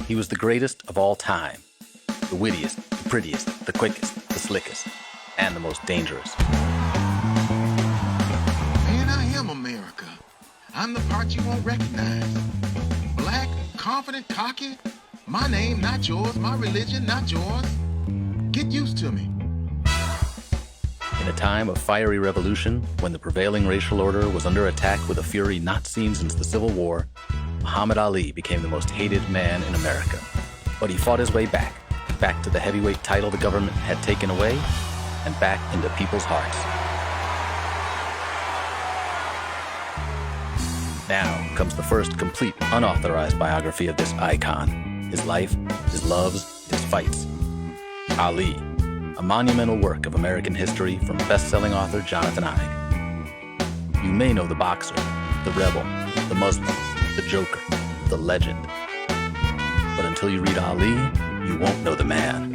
He was the greatest of all time. The wittiest, the prettiest, the quickest, the slickest, and the most dangerous. Man, I am America. I'm the part you won't recognize. Black, confident, cocky. My name, not yours. My religion, not yours. Get used to me. In a time of fiery revolution, when the prevailing racial order was under attack with a fury not seen since the Civil War, Muhammad Ali became the most hated man in America. But he fought his way back to the heavyweight title the government had taken away, and back into people's hearts. Now comes the first complete unauthorized biography of this icon. His life, his loves, his fights. Ali, a monumental work of American history from best-selling author Jonathan Eig. You may know the boxer, the rebel, the Muslim, the joker, the legend. But until you read Ali, you won't know the man.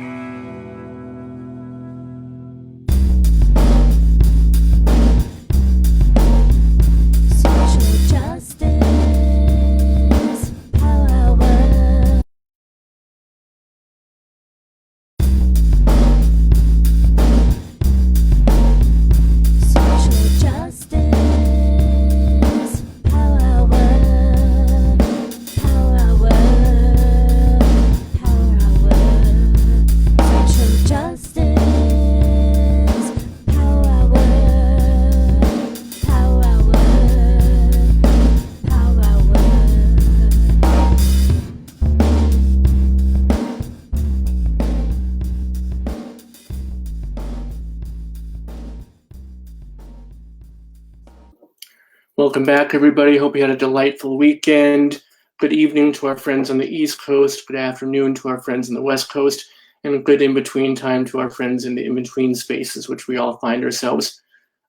Welcome back, everybody. Hope you had a delightful weekend. Good evening to our friends on the East Coast. Good afternoon to our friends on the West Coast. And good in-between time to our friends in the in-between spaces, which we all find ourselves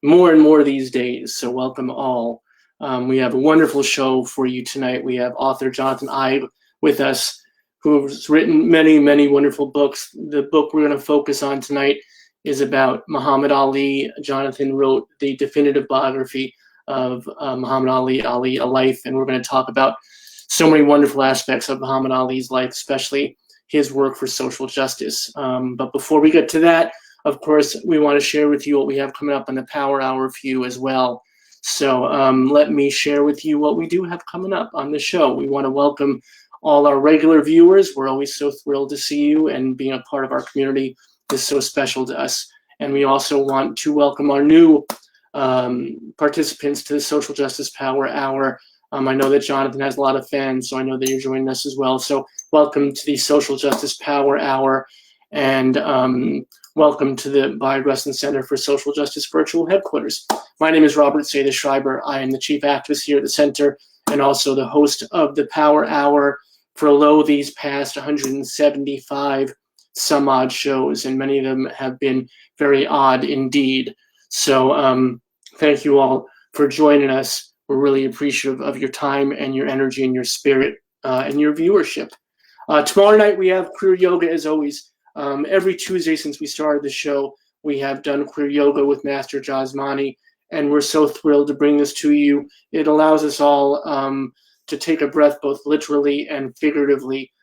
more and more these days. So welcome all. We have a wonderful show for you tonight. We have author Jonathan Eig with us, who's written many, many wonderful books. The book we're going to focus on tonight is about Muhammad Ali. Jonathan wrote the definitive biography of Muhammad Ali, Ali, A Life, and we're going to talk about so many wonderful aspects of Muhammad Ali's life, especially his work for social justice. But before we get to that, of course, we want to share with you what we have coming up on the Power Hour for you as well. So let me share with you what we do have coming up on the show. We want to welcome all our regular viewers. We're always so thrilled to see you, and being a part of our community is so special to us. And we also want to welcome our new participants to the Social Justice Power Hour. I know that Jonathan has a lot of fans, so I know that you're joining us as well. So welcome to the Social Justice Power Hour, and welcome to the Bayard Rustin Center for Social Justice Virtual Headquarters. My name is Robert Seda Schreiber. I am the chief activist here at the center and also the host of the Power Hour for these past 175 some odd shows, and many of them have been very odd indeed. So thank you all for joining us. We're really appreciative of your time and your energy and your spirit and your viewership. Tomorrow night we have Queer Yoga as always. Every Tuesday since we started the show, we have done Queer Yoga with Master Jasmani, and we're so thrilled to bring this to you. It allows us all to take a breath both literally and figuratively.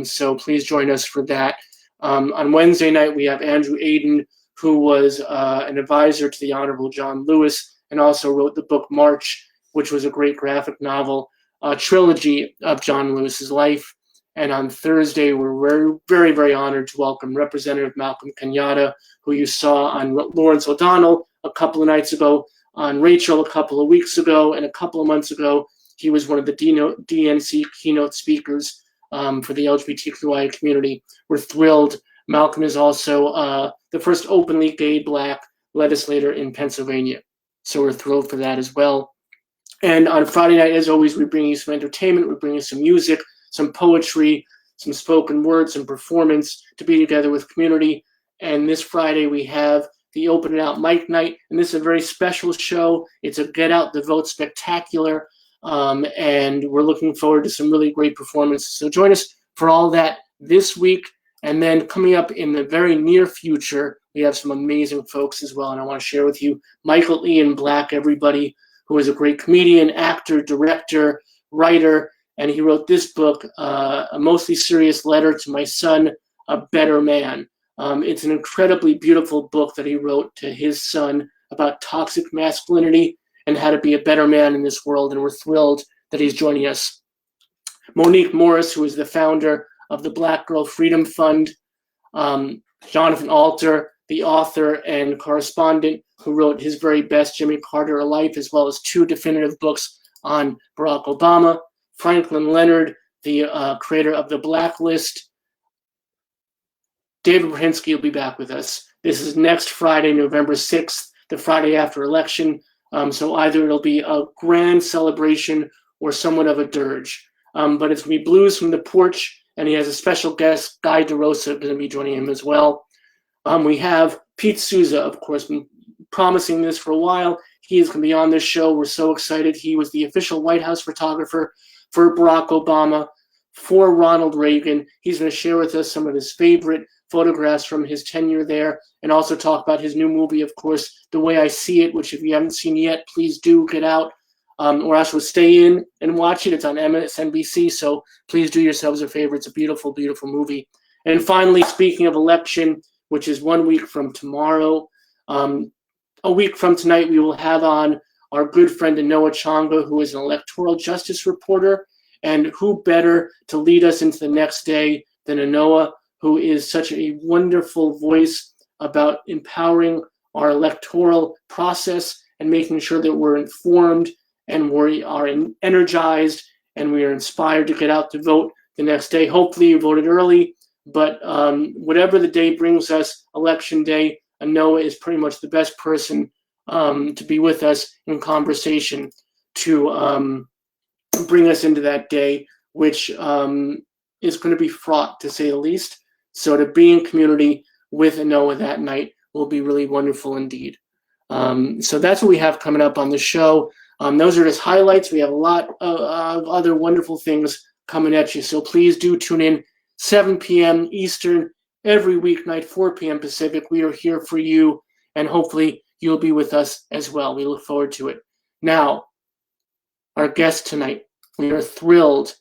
So please join us for that. On Wednesday night we have Andrew Aiden, who was an advisor to the Honorable John Lewis and also wrote the book March, which was a great graphic novel, trilogy of John Lewis's life. And on Thursday, we're very, very, very honored to welcome Representative Malcolm Kenyatta, who you saw on Lawrence O'Donnell a couple of nights ago, on Rachel a couple of weeks ago, and a couple of months ago, he was one of the DNC keynote speakers for the LGBTQI community. We're thrilled. Malcolm is also the first openly gay Black legislator in Pennsylvania. So we're thrilled for that as well. And on Friday night, as always, we bring you some entertainment, we bring you some music, some poetry, some spoken words, some performance to be together with community. And this Friday, we have the Open It Out Mic Night. And this is a very special show. It's a Get Out the Vote spectacular. And we're looking forward to some really great performances. So join us for all that this week. And then coming up in the very near future, we have some amazing folks as well. And I want to share with you Michael Ian Black, everybody, who is a great comedian, actor, director, writer, and he wrote this book, A Mostly Serious Letter to My Son, A Better Man. It's an incredibly beautiful book that he wrote to his son about toxic masculinity and how to be a better man in this world, and we're thrilled that he's joining us. Monique Morris, who is the founder of the Black Girl Freedom Fund, Jonathan Alter, the author and correspondent who wrote his very best Jimmy Carter: A Life, as well as 2 definitive books on Barack Obama, Franklin Leonard, the creator of The Blacklist. David Brzezinski will be back with us. This is next Friday, November 6th, the Friday after election. So either it'll be a grand celebration or somewhat of a dirge. But it's going to be Blues from the Porch, and he has a special guest, Guy DeRosa, going to be joining him as well. We have Pete Souza, of course, been promising this for a while. He is going to be on this show. We're so excited. He was the official White House photographer for Barack Obama, for Ronald Reagan. He's going to share with us some of his favorite photographs from his tenure there, and also talk about his new movie, of course, The Way I See It, which if you haven't seen yet, please do get out, or else stay in and watch it. It's on MSNBC, so please do yourselves a favor. It's a beautiful, beautiful movie. And finally, speaking of election, which is 1 week from tomorrow, a week from tonight, we will have on our good friend Anoa Changa, who is an electoral justice reporter, and who better to lead us into the next day than Anoa, who is such a wonderful voice about empowering our electoral process and making sure that we're informed and we are energized and we are inspired to get out to vote the next day. Hopefully you voted early, but whatever the day brings us, election day, Anoa is pretty much the best person to be with us in conversation to bring us into that day, which is going to be fraught, to say the least. So to be in community with Anoa that night will be really wonderful indeed. So that's what we have coming up on the show. Those are just highlights. We have a lot of other wonderful things coming at you. So please do tune in 7 p.m. Eastern every weeknight, 4 p.m. Pacific. We are here for you, and hopefully you'll be with us as well. We look forward to it. Now, our guest tonight, we are thrilled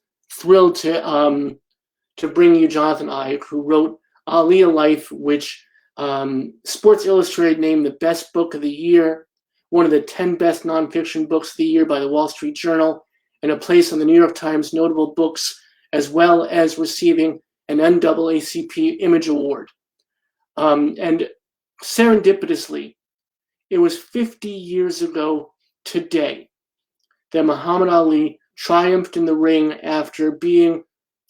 to bring you Jonathan Ayik, who wrote Ali: A Life, which Sports Illustrated named the best book of the year, one of the 10 best nonfiction books of the year by the Wall Street Journal, and a place on the New York Times notable books, as well as receiving an NAACP Image Award. And serendipitously, it was 50 years ago today that Muhammad Ali triumphed in the ring after being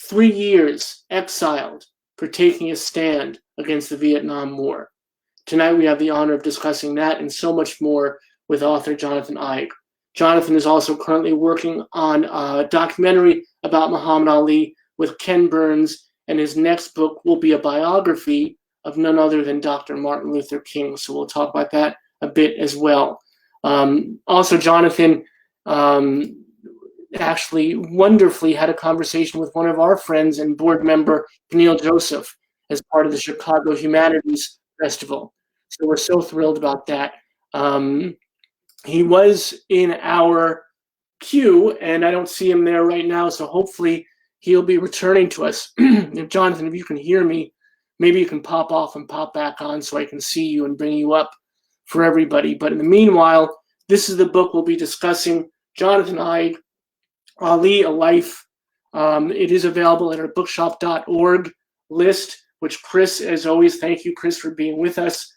3 years exiled for taking a stand against the Vietnam War. Tonight we have the honor of discussing that and so much more with author Jonathan Ayik. Jonathan is also currently working on a documentary about Muhammad Ali with Ken Burns, and his next book will be a biography of none other than Dr. Martin Luther King. So we'll talk about that a bit as well. Also, Jonathan actually wonderfully had a conversation with one of our friends and board member, Neil Joseph, as part of the Chicago Humanities Festival. So we're so thrilled about that. He was in our queue, and I don't see him there right now, so hopefully he'll be returning to us. Jonathan, if you can hear me, maybe you can pop off and pop back on so I can see you and bring you up for everybody. But in the meanwhile, this is the book we'll be discussing, Jonathan Ayik, Ali: A Life. It is available at our bookshop.org list, which Chris, as always, thank you, Chris, for being with us.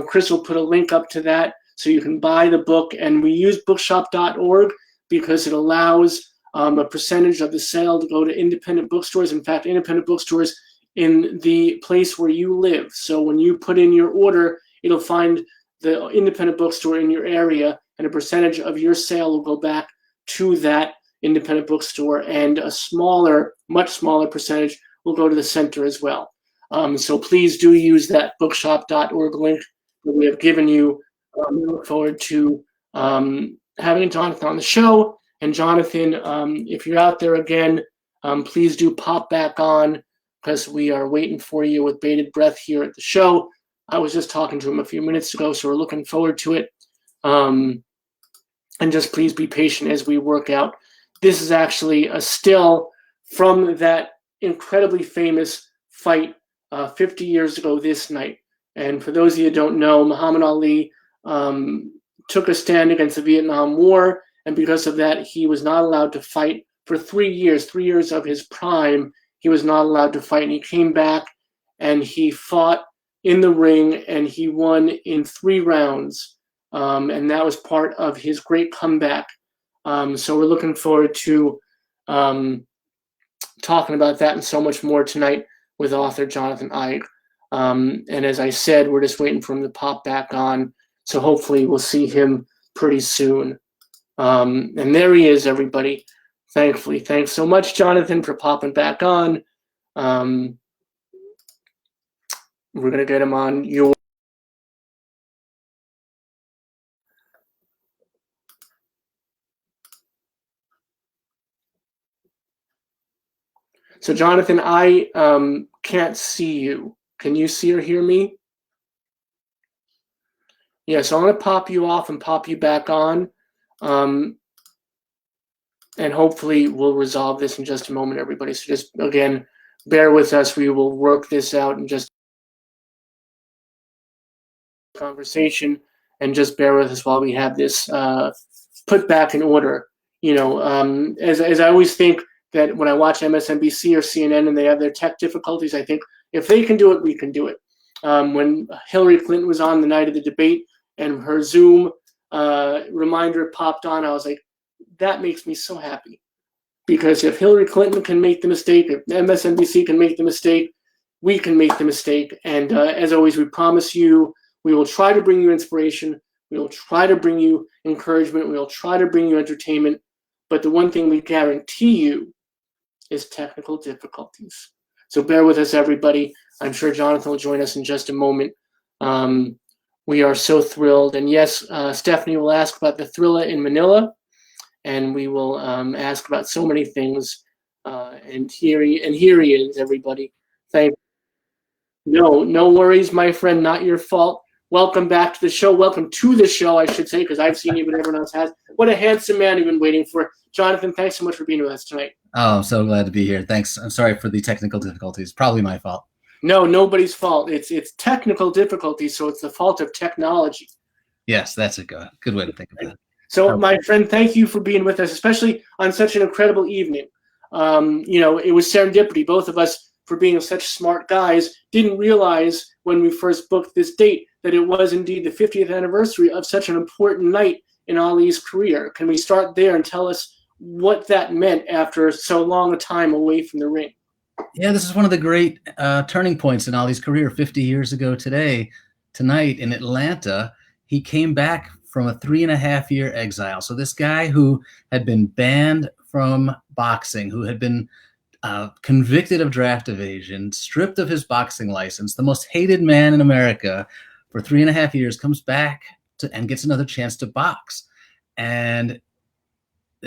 Chris will put a link up to that so you can buy the book. And we use bookshop.org because it allows a percentage of the sale to go to independent bookstores. In fact, independent bookstores in the place where you live. So when you put in your order, it'll find the independent bookstore in your area, and a percentage of your sale will go back to that independent bookstore, and a smaller, much smaller percentage will go to the center as well. So please do use that bookshop.org link that we have given you. We look forward to having Jonathan on the show. And Jonathan, if you're out there again, please do pop back on, because we are waiting for you with bated breath here at the show. I was just talking to him a few minutes ago, so we're looking forward to it. And just please be patient as we work out this is actually a still from that incredibly famous fight 50 years ago this night. And for those of you who don't know, Muhammad Ali took a stand against the Vietnam War, and because of that, he was not allowed to fight for 3 years. 3 years of his prime, he was not allowed to fight, and he came back and he fought in the ring, and he won in 3 rounds, and that was part of his great comeback. So we're looking forward to talking about that and so much more tonight with author Jonathan Eig. And as I said, we're just waiting for him to pop back on, so hopefully we'll see him pretty soon. And there he is, everybody. Thankfully, thanks so much, Jonathan, for popping back on. We're gonna get him on your. So, Jonathan, I can't see you. Can you see or hear me? Yeah, so I'm going to pop you off and pop you back on. And hopefully we'll resolve this in just a moment, everybody. So just, again, bear with us. We will work this out in just conversation, and just bear with us while we have this put back in order. You know, as I always think that when I watch MSNBC or CNN and they have their tech difficulties, I think if they can do it, we can do it. When Hillary Clinton was on the night of the debate and her Zoom reminder popped on, I was like, that makes me so happy. Because if Hillary Clinton can make the mistake, if MSNBC can make the mistake, we can make the mistake. And as always, we promise you, we will try to bring you inspiration. We will try to bring you encouragement. We will try to bring you entertainment. But the one thing we guarantee you is technical difficulties. So bear with us, everybody. I'm sure Jonathan will join us in just a moment. We are so thrilled. And yes, Stephanie will ask about the Thrilla in Manila. And we will ask about so many things. And here he is, everybody. Thank you. No worries, my friend. Not your fault. Welcome back to the show. Welcome to the show, I should say, because I've seen you, but everyone else has. What a handsome man you've been waiting for. Jonathan, thanks so much for being with us tonight. Oh, I'm so glad to be here. Thanks. I'm sorry for the technical difficulties. Probably my fault. No, nobody's fault. It's technical difficulties, so it's the fault of technology. Yes, that's a good way to think of it. So, my friend, thank you for being with us, especially on such an incredible evening. You know, it was serendipity. Both of us, for being such smart guys, didn't realize when we first booked this date that it was indeed the 50th anniversary of such an important night in Ali's career. Can we start there and tell us what that meant after so long a time away from the ring? Yeah, this is one of the great turning points in Ali's career. 50 years ago tonight in Atlanta, he came back from a 3.5-year exile. So this guy who had been banned from boxing, who had been convicted of draft evasion, stripped of his boxing license, the most hated man in America for 3.5 years, comes back and gets another chance to box. And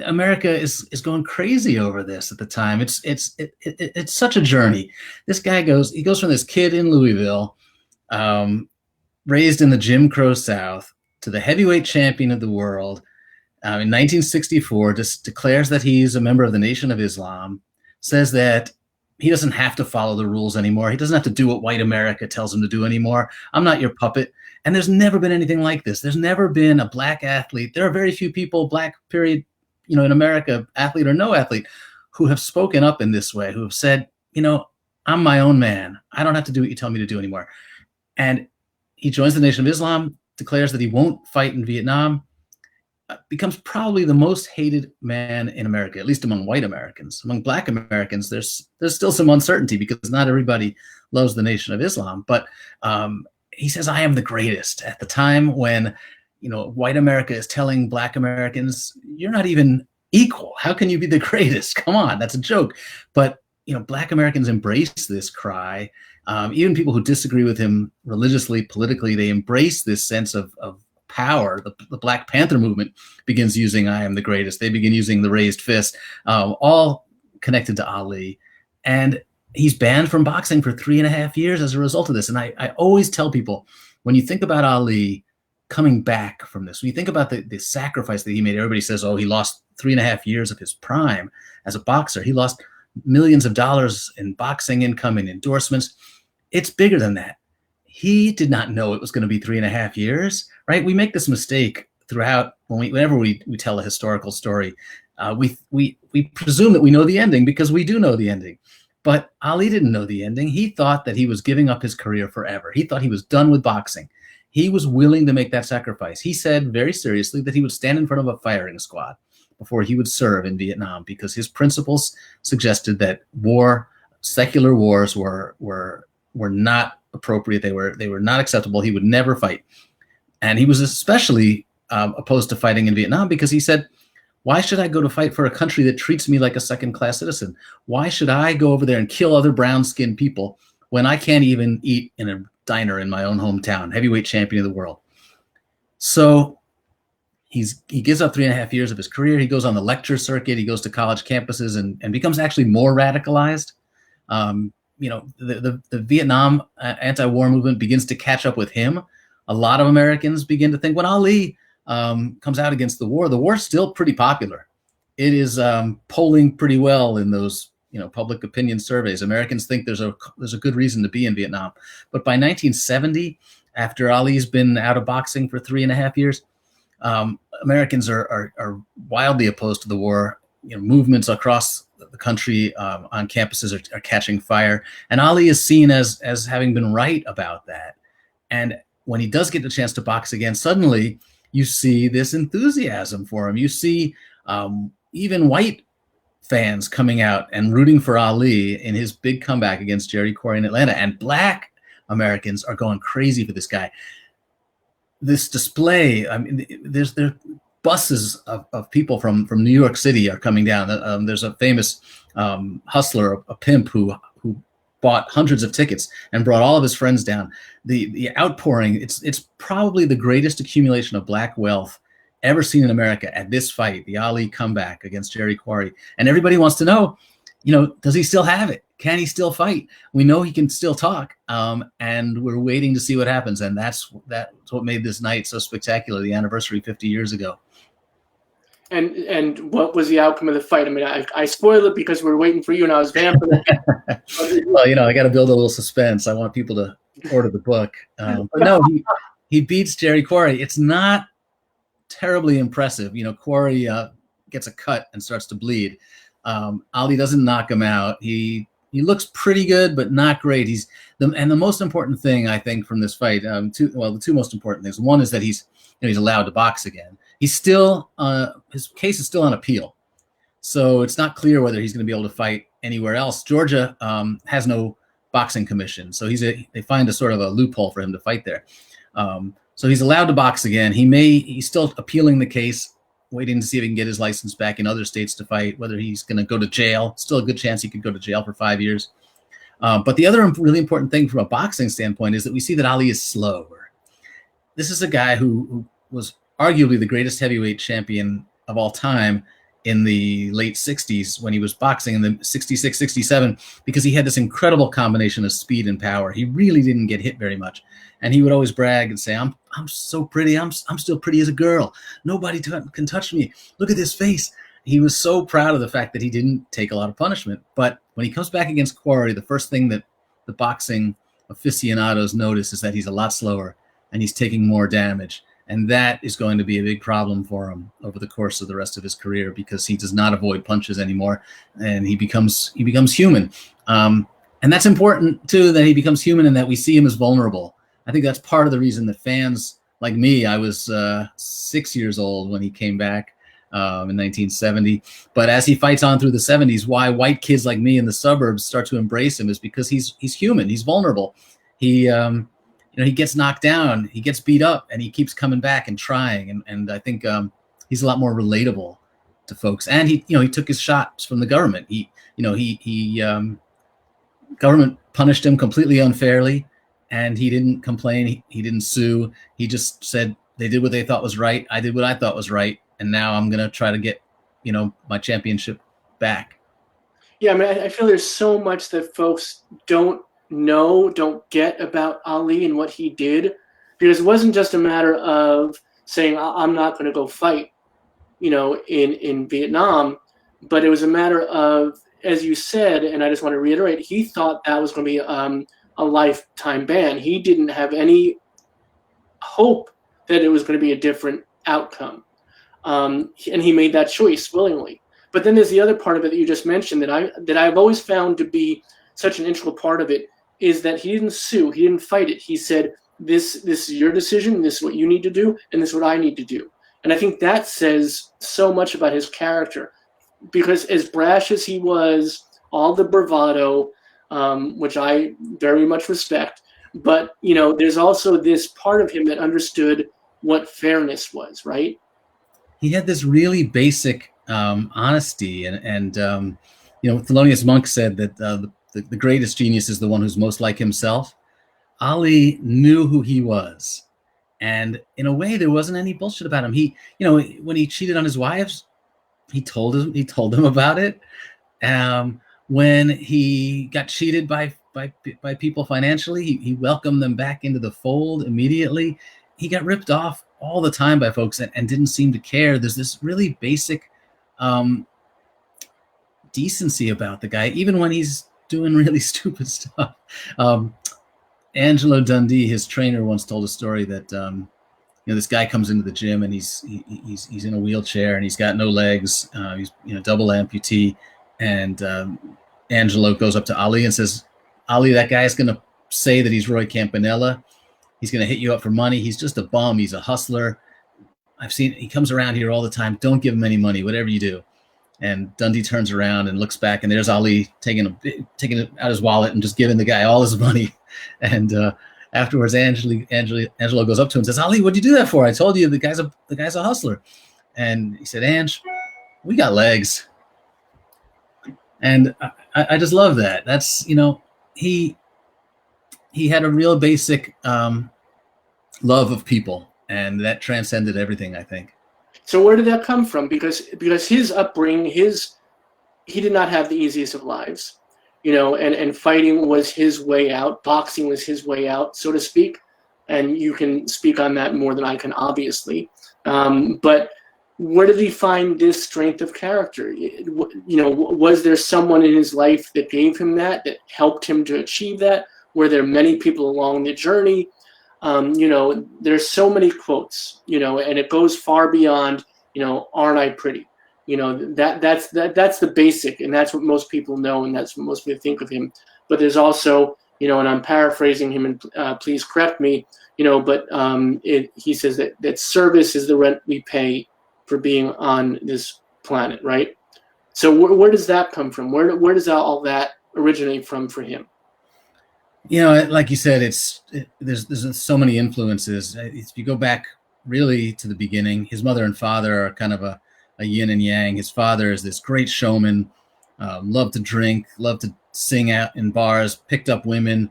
America is going crazy over this at the time. It's such a journey. This guy goes from this kid in Louisville, raised in the Jim Crow South, to the heavyweight champion of the world in 1964, just declares that he's a member of the Nation of Islam, says that he doesn't have to follow the rules anymore. He doesn't have to do what white America tells him to do anymore. I'm not your puppet. And there's never been anything like this. There's never been a black athlete. There are very few people, black period, you know, in America, athlete or no athlete, who have spoken up in this way, who have said, you know, I'm my own man. I don't have to do what you tell me to do anymore. And he joins the Nation of Islam, declares that he won't fight in Vietnam, becomes probably the most hated man in America, at least among white Americans. Among black Americans, there's still some uncertainty because not everybody loves the Nation of Islam. But he says, I am the greatest, at the time when, you know, white America is telling black Americans, you're not even equal. How can you be the greatest? Come on, that's a joke. But, you know, black Americans embrace this cry. Even people who disagree with him religiously, politically, they embrace this sense of power. The Black Panther movement begins using I am the greatest. They begin using the raised fist, all connected to Ali. And he's banned from boxing for 3.5 years as a result of this. And I always tell people, when you think about Ali, coming back from this. When you think about the sacrifice that he made, everybody says, oh, he lost 3.5 years of his prime as a boxer. He lost millions of dollars in boxing income and endorsements. It's bigger than that. He did not know it was going to be 3.5 years, right? We make this mistake throughout whenever we tell a historical story. We presume that we know the ending because we do know the ending. But Ali didn't know the ending. He thought that he was giving up his career forever. He thought he was done with boxing. He was willing to make that sacrifice. He said very seriously that he would stand in front of a firing squad before he would serve in Vietnam because his principles suggested that secular wars were not appropriate. They were not acceptable. He would never fight. And he was especially opposed to fighting in Vietnam because he said, why should I go to fight for a country that treats me like a second-class citizen? Why should I go over there and kill other brown-skinned people when I can't even eat in a diner in my own hometown, heavyweight champion of the world? So he gives up 3.5 years of his career. He goes on the lecture circuit. He goes to college campuses and becomes actually more radicalized. The Vietnam anti-war movement begins to catch up with him. A lot of Americans begin to think when Ali comes out against the war's still pretty popular. It is polling pretty well in those public opinion surveys. Americans think there's a good reason to be in Vietnam. But by 1970, after Ali's been out of boxing for 3.5 years, Americans are wildly opposed to the war. Movements across the country on campuses are catching fire, and Ali is seen as having been right about that. And when he does get the chance to box again, suddenly you see this enthusiasm for him. You see even white fans coming out and rooting for Ali in his big comeback against Jerry Quarry in Atlanta. And black Americans are going crazy for this guy. This display, there buses of people from New York City are coming down. There's a famous hustler, a pimp who bought hundreds of tickets and brought all of his friends down. The outpouring, it's probably the greatest accumulation of black wealth ever seen in America at this fight, the Ali comeback against Jerry Quarry. And everybody wants to know, does he still have it? Can he still fight? We know he can still talk, and we're waiting to see what happens. And that's what made this night so spectacular, the anniversary 50 years ago. And what was the outcome of the fight? I mean, I spoiled it because we were waiting for you and I was vamping it. Well, I got to build a little suspense. I want people to order the book. But no, he beats Jerry Quarry. It's not terribly impressive. Quarry gets a cut and starts to bleed. Ali doesn't knock him out. He looks pretty good, but not great. The most important thing I think from this fight, the two most important things. One is that he's allowed to box again. He's still his case is still on appeal, so it's not clear whether he's going to be able to fight anywhere else. Georgia has no boxing commission, so they find a sort of a loophole for him to fight there. So he's allowed to box again. He's still appealing the case, waiting to see if he can get his license back in other states to fight. Whether he's going to go to jail, still a good chance he could go to jail for 5 years. But the other really important thing from a boxing standpoint is that we see that Ali is slower. This is a guy who was arguably the greatest heavyweight champion of all time in the late 60s when he was boxing in the 66, 67, because he had this incredible combination of speed and power. He really didn't get hit very much. And he would always brag and say, I'm so pretty. I'm still pretty as a girl. Nobody can touch me. Look at this face. He was so proud of the fact that he didn't take a lot of punishment. But when he comes back against Quarry, the first thing that the boxing aficionados notice is that he's a lot slower and he's taking more damage. And that is going to be a big problem for him over the course of the rest of his career because he does not avoid punches anymore, and he becomes human. And that's important too, that he becomes human and that we see him as vulnerable. I think that's part of the reason that fans like me, I was 6 years old when he came back in 1970. But as he fights on through the 70s, why white kids like me in the suburbs start to embrace him is because he's human. He's vulnerable. He gets knocked down, he gets beat up, and he keeps coming back and trying. And I think he's a lot more relatable to folks. And he took his shots from the government. Government punished him completely unfairly, and he didn't complain. He didn't sue. He just said they did what they thought was right. I did what I thought was right, and now I'm gonna try to get my championship back. Yeah, I mean, I feel there's so much that folks don't get about Ali and what he did. because it wasn't just a matter of saying, I'm not going to go fight, in Vietnam, but it was a matter of, as you said, and I just want to reiterate, he thought that was going to be a lifetime ban. He didn't have any hope that it was going to be a different outcome. And he made that choice willingly. But then there's the other part of it that you just mentioned that I've always found to be such an integral part of it, is that he didn't sue, he didn't fight it. He said, this is your decision, this is what you need to do, and this is what I need to do. And I think that says so much about his character, because as brash as he was, all the bravado, which I very much respect, but there's also this part of him that understood what fairness was, right? He had this really basic honesty, and Thelonious Monk said that the greatest genius is the one who's most like himself. Ali knew who he was, and in a way, there wasn't any bullshit about him. He, when he cheated on his wives, he told them about it. When he got cheated by people financially, he welcomed them back into the fold immediately. He got ripped off all the time by folks and didn't seem to care. There's this really basic decency about the guy, even when he's doing really stupid stuff. Angelo Dundee, his trainer, once told a story that this guy comes into the gym and he's in a wheelchair and he's got no legs. He's double amputee, and Angelo goes up to Ali and says, "Ali, that guy's going to say that he's Roy Campanella. He's going to hit you up for money. He's just a bum. He's a hustler. I've seen he comes around here all the time. Don't give him any money, whatever you do." And Dundee turns around and looks back, and there's Ali taking it out his wallet and just giving the guy all his money. And afterwards, Angelo goes up to him and says, "Ali, what'd you do that for? I told you the guy's a hustler." And he said, "Ange, we got legs." And I just love that. That's, he had a real basic love of people, and that transcended everything, I think. So where did that come from? Because his upbringing, he did not have the easiest of lives, and fighting was his way out. Boxing was his way out, so to speak. And you can speak on that more than I can, obviously. But where did he find this strength of character? Was there someone in his life that gave him that helped him to achieve that? Were there many people along the journey? There's so many quotes, and it goes far beyond, aren't I pretty? That's the basic, and that's what most people know, and that's what most people think of him. But there's also, and I'm paraphrasing him, and please correct me, but he says that service is the rent we pay for being on this planet, right? So where does that come from? Where does all that originate from for him? Like you said, there's so many influences. If you go back really to the beginning, his mother and father are kind of a yin and yang. His father is this great showman, loved to drink, loved to sing out in bars, picked up women,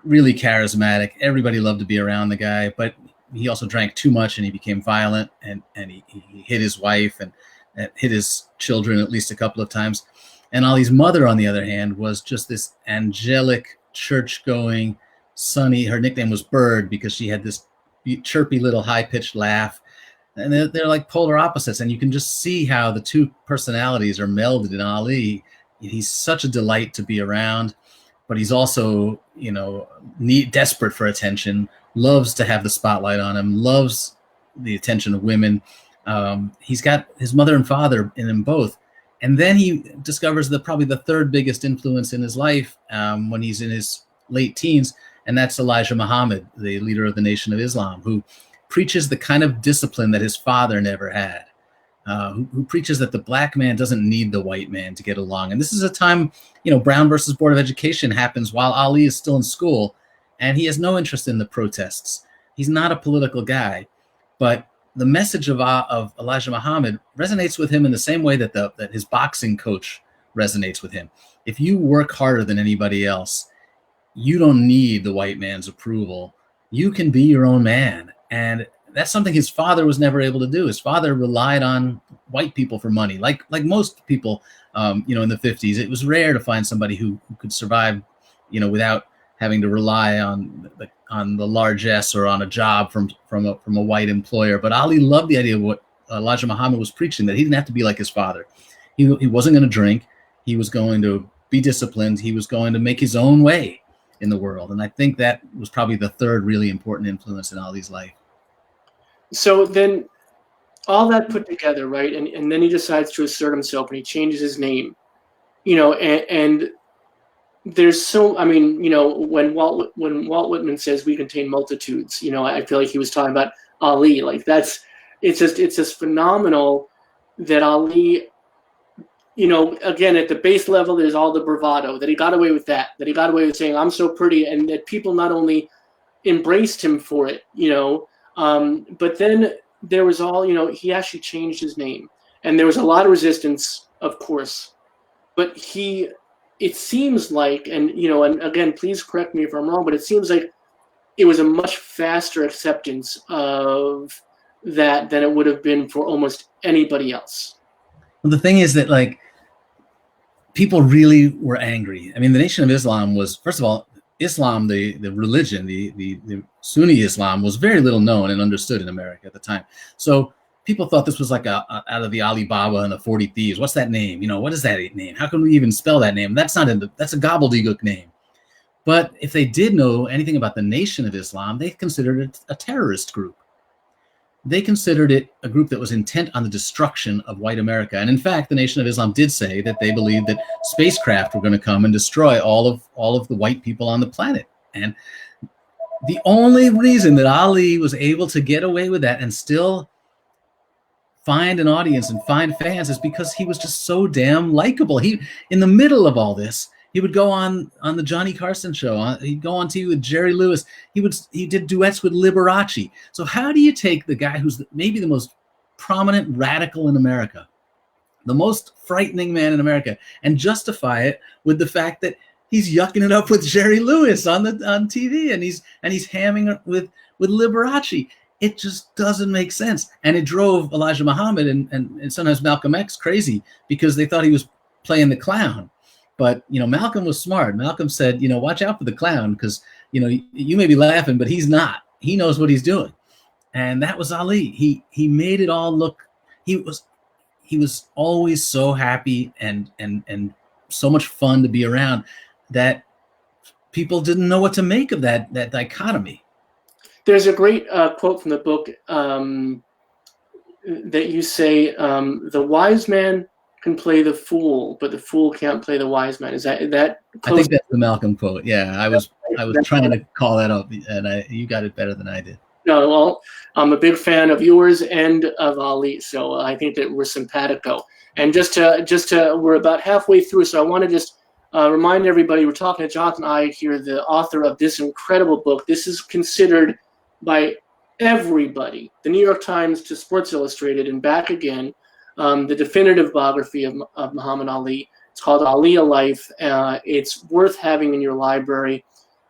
really charismatic. Everybody loved to be around the guy, but he also drank too much and he became violent, and he hit his wife and hit his children at least a couple of times. And Ali's mother, on the other hand, was just this angelic, church-going, sunny. Her nickname was Bird because she had this chirpy little high-pitched laugh. And they're like polar opposites. And you can just see how the two personalities are melded in Ali. He's such a delight to be around, but he's also, desperate for attention, loves to have the spotlight on him, loves the attention of women. He's got his mother and father in him both. And then he discovers probably the third biggest influence in his life when he's in his late teens, and that's Elijah Muhammad, the leader of the Nation of Islam, who preaches the kind of discipline that his father never had, who preaches that the black man doesn't need the white man to get along. And this is a time, Brown versus Board of Education happens while Ali is still in school, and he has no interest in the protests. He's not a political guy, but the message of Elijah Muhammad resonates with him in the same way that his boxing coach resonates with him. If you work harder than anybody else, you don't need the white man's approval. You can be your own man. And that's something his father was never able to do. His father relied on white people for money, like most people, in the 50s. It was rare to find somebody who could survive, without having to rely on the largesse or on a job from a white employer. But Ali loved the idea of what Elijah Muhammad was preaching, that he didn't have to be like his father. He wasn't going to drink. He was going to be disciplined. He was going to make his own way in the world. And I think that was probably the third really important influence in Ali's life. So then all that put together, right? And then he decides to assert himself and he changes his name, and there's so, I mean, when Walt Whitman says we contain multitudes, I feel like he was talking about Ali. Like it's just phenomenal that Ali, again, at the base level, there's all the bravado, that he got away with that he got away with saying, I'm so pretty, and that people not only embraced him for it, but then there was all, he actually changed his name. And there was a lot of resistance, of course. But it seems like, and again, please correct me if I'm wrong, but it seems like it was a much faster acceptance of that than it would have been for almost anybody else. Well, the thing is that, like, people really were angry. I mean, the Nation of Islam was, first of all, Islam, the religion, the Sunni Islam, was very little known and understood in America at the time. So people thought this was like out of the Alibaba and the 40 Thieves. What's that name? What is that name? How can we even spell that name? That's a gobbledygook name. But if they did know anything about the Nation of Islam, they considered it a terrorist group. They considered it a group that was intent on the destruction of white America. And in fact, the Nation of Islam did say that they believed that spacecraft were going to come and destroy all of the white people on the planet. And the only reason that Ali was able to get away with that and still find an audience and find fans is because he was just so damn likable. He, in the middle of all this, he would go on the Johnny Carson show. He'd go on TV with Jerry Lewis. He did duets with Liberace. So how do you take the guy who's maybe the most prominent radical in America, the most frightening man in America, and justify it with the fact that he's yucking it up with Jerry Lewis on TV, and he's hamming it with Liberace? It just doesn't make sense. And it drove Elijah Muhammad and sometimes Malcolm X crazy because they thought he was playing the clown. But, Malcolm was smart. Malcolm said, watch out for the clown because, you may be laughing, but he's not. He knows what he's doing. And that was Ali. He made it all look, he was always so happy and so much fun to be around that people didn't know what to make of that dichotomy. There's a great quote from the book that you say, the wise man can play the fool, but the fool can't play the wise man. Is that close? I think that's the Malcolm quote. Yeah, I was trying to call that up, and you got it better than I did. No, well, I'm a big fan of yours and of Ali, so I think that we're simpatico. And just to we're about halfway through, so I want to just remind everybody, we're talking to Jonathan Eig here, the author of this incredible book. This is considered by everybody, the New York Times to Sports Illustrated and back again, the definitive biography of Muhammad Ali. It's called Ali, A Life. It's worth having in your library.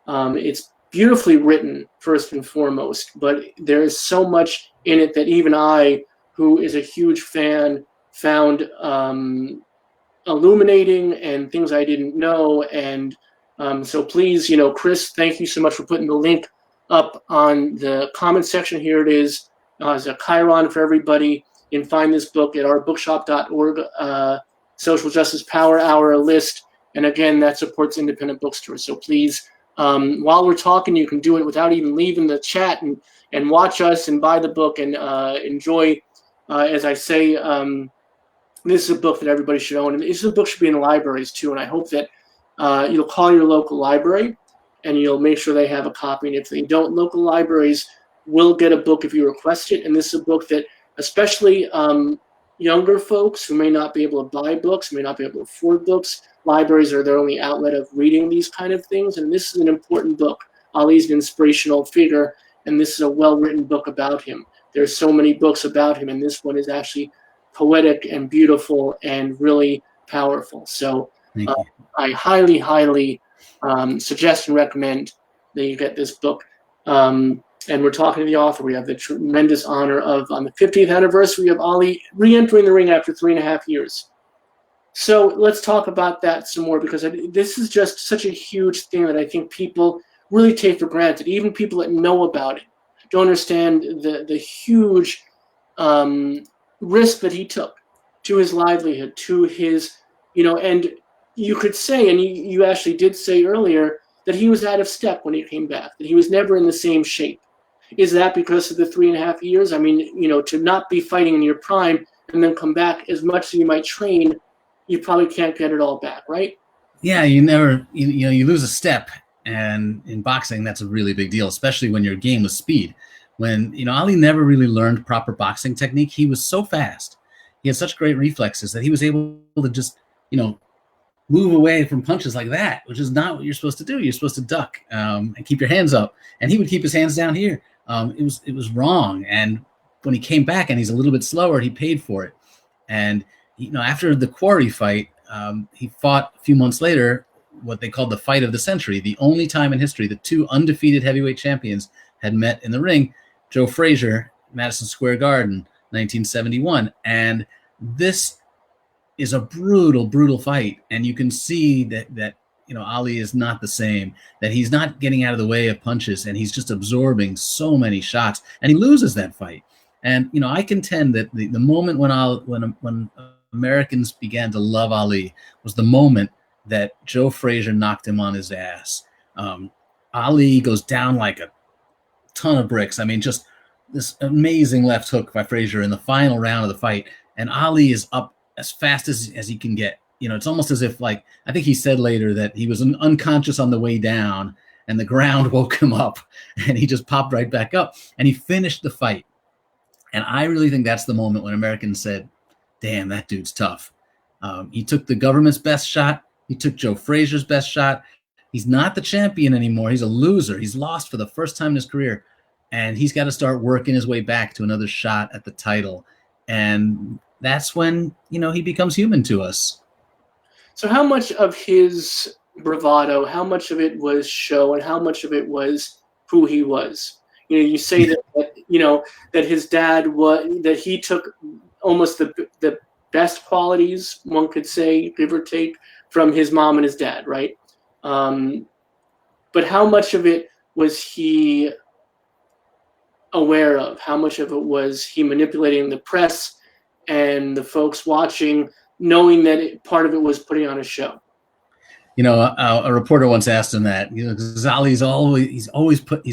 It's beautifully written, first and foremost, but there is so much in it that even I, who is a huge fan, found illuminating and things I didn't know. And so please, Chris, thank you so much for putting the link up on the comment section. Here it is as a chyron for everybody. You can find this book at ourbookshop.org, Social Justice Power Hour list. And again, that supports independent bookstores. So please, while we're talking, you can do it without even leaving the chat and watch us and buy the book and enjoy. As I say, this is a book that everybody should own. And this book should be in the libraries too. And I hope that you'll call your local library and you'll make sure they have a copy. And if they don't, local libraries will get a book if you request it. And this is a book that especially younger folks who may not be able to buy books, may not be able to afford books, libraries are their only outlet of reading these kind of things. And this is an important book. Ali's an inspirational figure, and this is a well-written book about him. There's so many books about him, and this one is actually poetic and beautiful and really powerful. So I highly, highly suggest and recommend that you get this book. And we're talking to the author. We have the tremendous honor of, on the 50th anniversary of Ali re-entering the ring after 3.5 years. So let's talk about that some more, because this is just such a huge thing that I think people really take for granted. Even people that know about it don't understand the huge risk that he took to his livelihood, to his, and you could say, and you actually did say earlier, that he was out of step when he came back, that he was never in the same shape. Is that because of the 3.5 years? I mean, to not be fighting in your prime and then come back, as much as you might train, you probably can't get it all back, right? Yeah, you never, you lose a step, and in boxing, that's a really big deal, especially when your game was speed. When, Ali never really learned proper boxing technique. He was so fast. He had such great reflexes that he was able to just, move away from punches like that, which is not what you're supposed to do. You're supposed to duck and keep your hands up. And he would keep his hands down here. It was wrong. And when he came back and he's a little bit slower, he paid for it. And after the Quarry fight, he fought a few months later what they called the fight of the century, the only time in history that two undefeated heavyweight champions had met in the ring. Joe Frazier, Madison Square Garden, 1971. And this is a brutal, brutal fight. And you can see that Ali is not the same, that he's not getting out of the way of punches, and he's just absorbing so many shots, and he loses that fight. And, I contend that the moment when Americans began to love Ali was the moment that Joe Frazier knocked him on his ass. Ali goes down like a ton of bricks. I mean, just this amazing left hook by Frazier in the final round of the fight, and Ali is up as fast as he can get. It's almost as if, I think he said later that he was unconscious on the way down and the ground woke him up and he just popped right back up and he finished the fight. And I really think that's the moment when Americans said, damn, that dude's tough. He took the government's best shot. He took Joe Frazier's best shot. He's not the champion anymore. He's a loser. He's lost for the first time in his career. And he's got to start working his way back to another shot at the title. And that's when, he becomes human to us. So how much of his bravado, how much of it was show, and how much of it was who he was? You say that that his dad that he took almost the best qualities, one could say, give or take, from his mom and his dad, right? But how much of it was he aware of? How much of it was he manipulating the press and the folks watching, knowing that part of it was putting on a show? A reporter once asked him that, because Ali's he's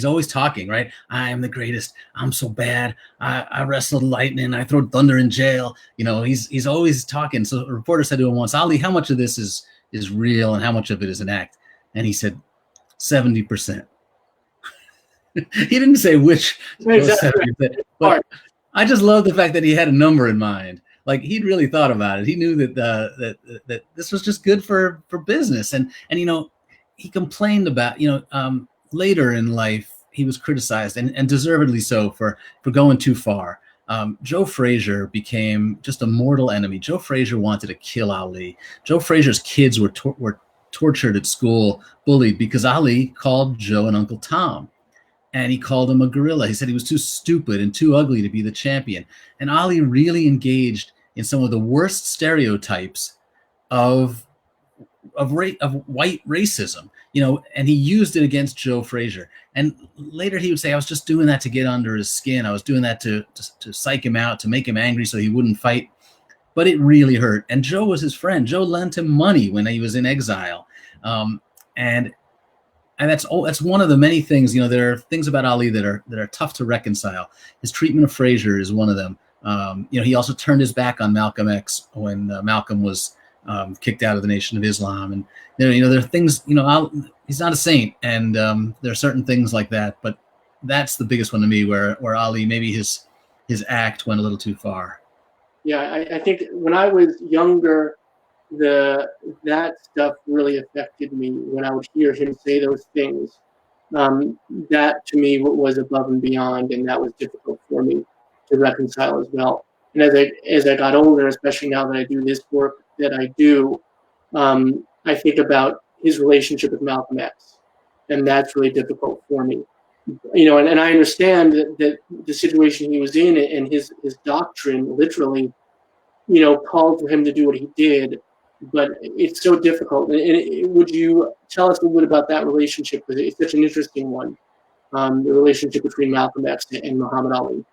always talking, right? I am the greatest. I'm so bad. I wrestled lightning. I throw thunder in jail. He's always talking. So a reporter said to him once, Ali, how much of this is real and how much of it is an act? And he said, 70%. He didn't say which. Exactly. 70%, but I just love the fact that he had a number in mind. He'd really thought about it. He knew that that this was just good for business. And he complained about, later in life, he was criticized and deservedly so for going too far. Joe Frazier became just a mortal enemy. Joe Frazier wanted to kill Ali. Joe Frazier's kids were tortured at school, bullied, because Ali called Joe an Uncle Tom. And he called him a gorilla. He said he was too stupid and too ugly to be the champion. And Ali really engaged in some of the worst stereotypes of white racism, and he used it against Joe Frazier. And later he would say, I was just doing that to get under his skin. I was doing that to psych him out, to make him angry so he wouldn't fight. But it really hurt. And Joe was his friend. Joe lent him money when he was in exile. And that's one of the many things, there are things about Ali that are tough to reconcile. His treatment of Frazier is one of them. He also turned his back on Malcolm X when Malcolm was kicked out of the Nation of Islam. And there are things, he's not a saint, and there are certain things like that. But that's the biggest one to me, where Ali, maybe his act went a little too far. Yeah, I think when I was younger, that stuff really affected me. When I would hear him say those things, that to me was above and beyond, and that was difficult for me to reconcile as well. And as I got older, especially now that I do this work that I do, I think about his relationship with Malcolm X, and that's really difficult for me. And I understand that the situation he was in and his doctrine literally, called for him to do what he did. but it's so difficult. Would you tell us a little bit about that relationship? Because it's such an interesting one, the relationship between Malcolm X and Muhammad Ali.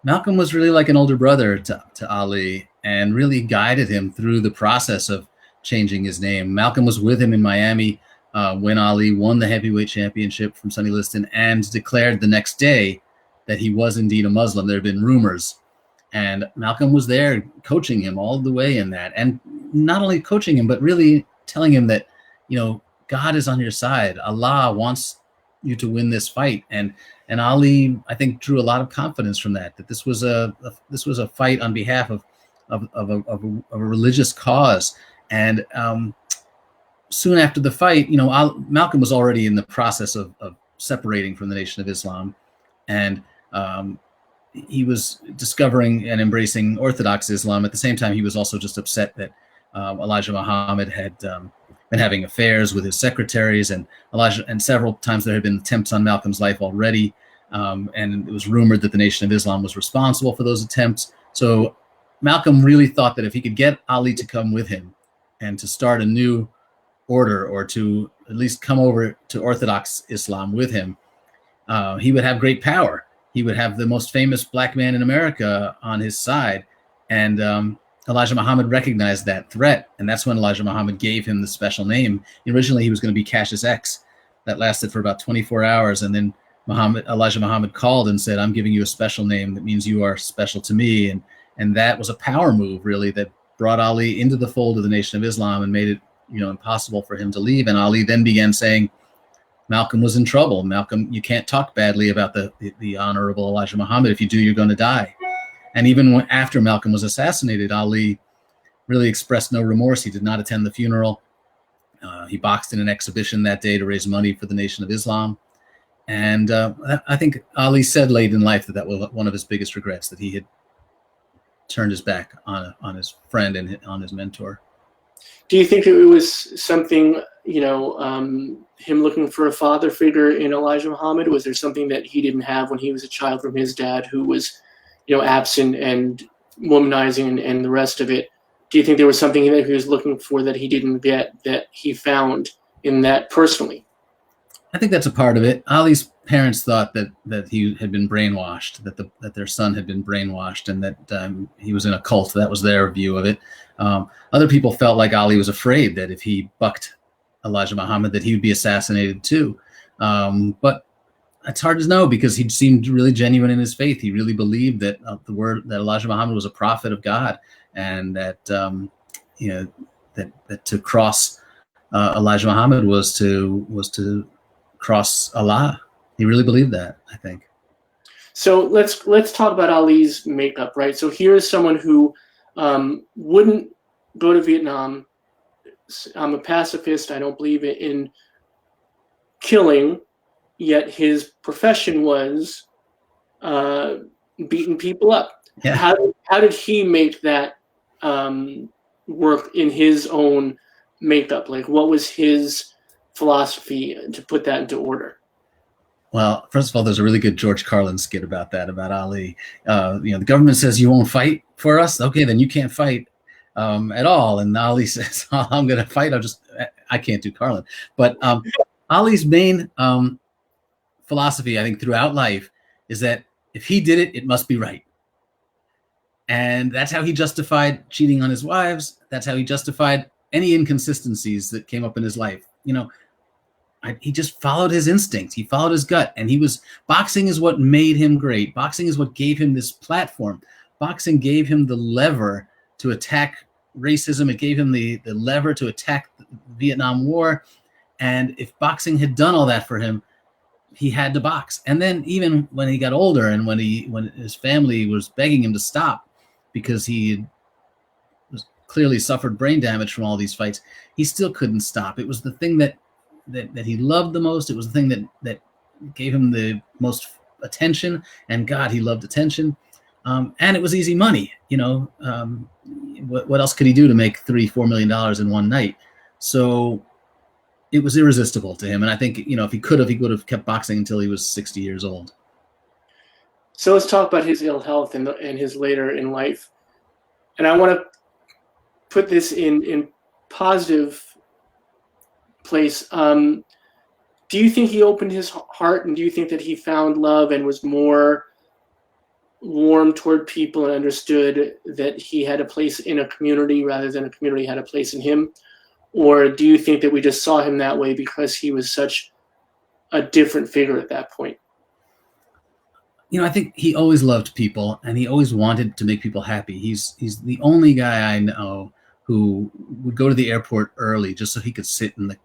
Malcolm was really like an older brother to Ali and really guided him through the process of changing his name. Malcolm was with him in Miami when Ali won the heavyweight championship from Sonny Liston and declared the next day that he was indeed a Muslim. There had been rumors. And Malcolm was there coaching him all the way in that. And not only coaching him, but really telling him that, God is on your side. Allah wants you to win this fight. And Ali, I think, drew a lot of confidence from that this was a fight on behalf of a religious cause. And soon after the fight, Malcolm was already in the process of separating from the Nation of Islam. And he was discovering and embracing Orthodox Islam. At the same time, he was also just upset that Elijah Muhammad had been having affairs with his secretaries, and several times there had been attempts on Malcolm's life already, and it was rumored that the Nation of Islam was responsible for those attempts. So Malcolm really thought that if he could get Ali to come with him and to start a new order, or to at least come over to Orthodox Islam with him, he would have great power. He would have the most famous black man in America on his side. And Elijah Muhammad recognized that threat. And that's when Elijah Muhammad gave him the special name. Originally, he was going to be Cassius X. That lasted for about 24 hours. And then Elijah Muhammad called and said, I'm giving you a special name that means you are special to me. And that was a power move, really, that brought Ali into the fold of the Nation of Islam and made it, impossible for him to leave. And Ali then began saying, Malcolm was in trouble. Malcolm, you can't talk badly about the honorable Elijah Muhammad. If you do, you're going to die. And even after Malcolm was assassinated, Ali really expressed no remorse. He did not attend the funeral. He boxed in an exhibition that day to raise money for the Nation of Islam. And I think Ali said late in life that was one of his biggest regrets, that he had turned his back on his friend and on his mentor. Do you think it was something, him looking for a father figure in Elijah Muhammad? Was there something that he didn't have when he was a child from his dad, who was, absent and womanizing and the rest of it? Do you think there was something that he was looking for that he didn't get, that he found in that personally? I think that's a part of it. Ali's parents thought that he had been brainwashed, that their son had been brainwashed, and that he was in a cult. That was their view of it. Other people felt like Ali was afraid that if he bucked Elijah Muhammad, that he would be assassinated too. But it's hard to know, because he seemed really genuine in his faith. He really believed that that Elijah Muhammad was a prophet of God, and that that to cross Elijah Muhammad was to cross Allah. He really believed that, I think. So let's talk about Ali's makeup, right? So here is someone who wouldn't go to Vietnam. I'm a pacifist. I don't believe in killing, yet his profession was beating people up. Yeah. How did he make that work in his own makeup? Like, what was his philosophy to put that into order? Well, first of all, there's a really good George Carlin skit about that, about Ali. The government says you won't fight for us. Okay, then you can't fight at all. And Ali says, oh, I'm going to fight. I can't do Carlin. But Ali's main philosophy, I think, throughout life is that if he did it, it must be right. And that's how he justified cheating on his wives. That's how he justified any inconsistencies that came up in his life. He just followed his instinct. He followed his gut. And boxing is what made him great. Boxing is what gave him this platform. Boxing gave him the lever to attack racism. It gave him the lever to attack the Vietnam War. And if boxing had done all that for him, he had to box. And then even when he got older, and when his family was begging him to stop because he clearly suffered brain damage from all these fights, he still couldn't stop. It was the thing that he loved the most. It was the thing that gave him the most attention, and God, he loved attention. And it was easy money. What else could he do to make $3-4 million in one night? So it was irresistible to him. And I think, if he could have, he would have kept boxing until he was 60 years old. So let's talk about his ill health and his later in life. And I want to put this in positive place. Do you think he opened his heart, and do you think that he found love and was more warm toward people and understood that he had a place in a community rather than a community had a place in him? Or do you think that we just saw him that way because he was such a different figure at that point? I think he always loved people, and he always wanted to make people happy. He's the only guy I know who would go to the airport early just so he could sit in the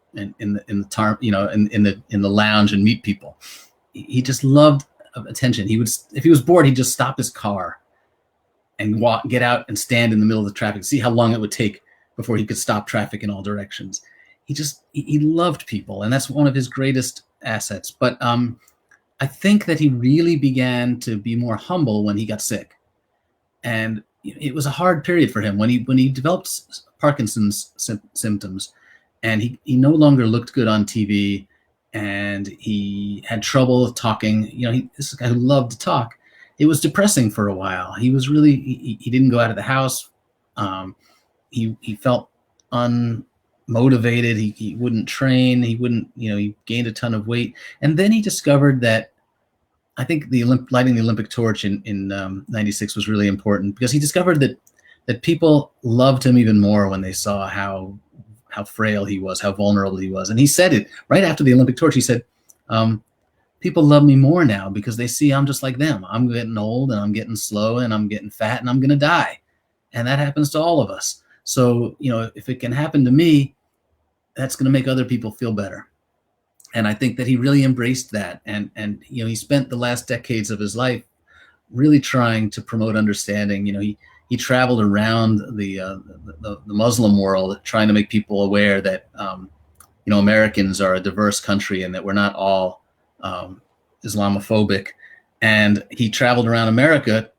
lounge and meet people. He just loved attention. He would, if he was bored, he'd just stop his car and get out and stand in the middle of the traffic, see how long it would take before he could stop traffic in all directions. He loved people, and that's one of his greatest assets. But I think that he really began to be more humble when he got sick, and it was a hard period for him when he developed Parkinson's symptoms, and he no longer looked good on TV, and he had trouble talking. This is a guy who loved to talk. It was depressing for a while. He was really he didn't go out of the house. He felt unmotivated. He wouldn't train. He wouldn't, he gained a ton of weight. And then he discovered that, I think lighting the Olympic torch in 96 was really important, because he discovered that people loved him even more when they saw how frail he was, how vulnerable he was. And he said it right after the Olympic torch. He said, people love me more now because they see I'm just like them. I'm getting old, and I'm getting slow, and I'm getting fat, and I'm going to die. And that happens to all of us. So, if it can happen to me, that's going to make other people feel better. And I think that he really embraced that. And he spent the last decades of his life really trying to promote understanding. He traveled around the Muslim world trying to make people aware that, Americans are a diverse country and that we're not all Islamophobic. And he traveled around America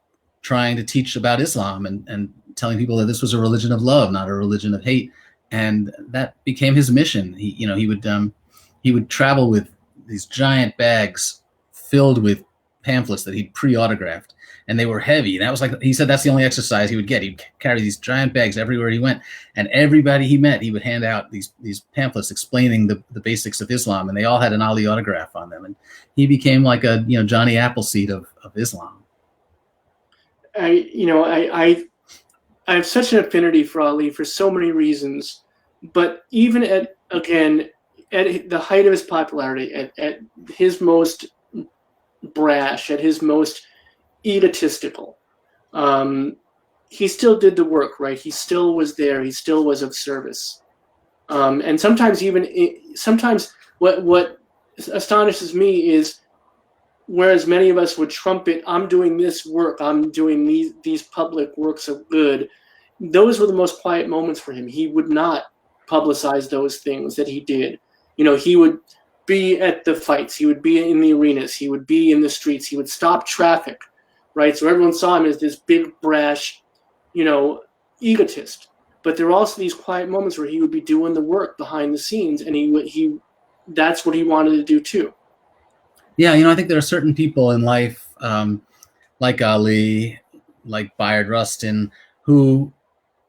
trying to teach about Islam and telling people that this was a religion of love, not a religion of hate. And that became his mission. He would travel with these giant bags filled with pamphlets that he'd pre-autographed, and they were heavy. And that was he said that's the only exercise he would get. He'd carry these giant bags everywhere he went, and everybody he met, he would hand out these pamphlets explaining the basics of Islam, and they all had an Ali autograph on them. And he became like a Johnny Appleseed of Islam. I have such an affinity for Ali for so many reasons, but even at the height of his popularity, at his most brash, at his most egotistical, he still did the work, right? He still was there. He still was of service. And sometimes what astonishes me is, whereas many of us would trumpet, I'm doing this work, I'm doing these public works of good, those were the most quiet moments for him. He would not publicize those things that he did. He would be at the fights, he would be in the arenas, he would be in the streets, he would stop traffic, right? So everyone saw him as this big, brash, egotist. But there were also these quiet moments where he would be doing the work behind the scenes, and that's what he wanted to do too. Yeah, I think there are certain people in life, like Ali, like Bayard Rustin, who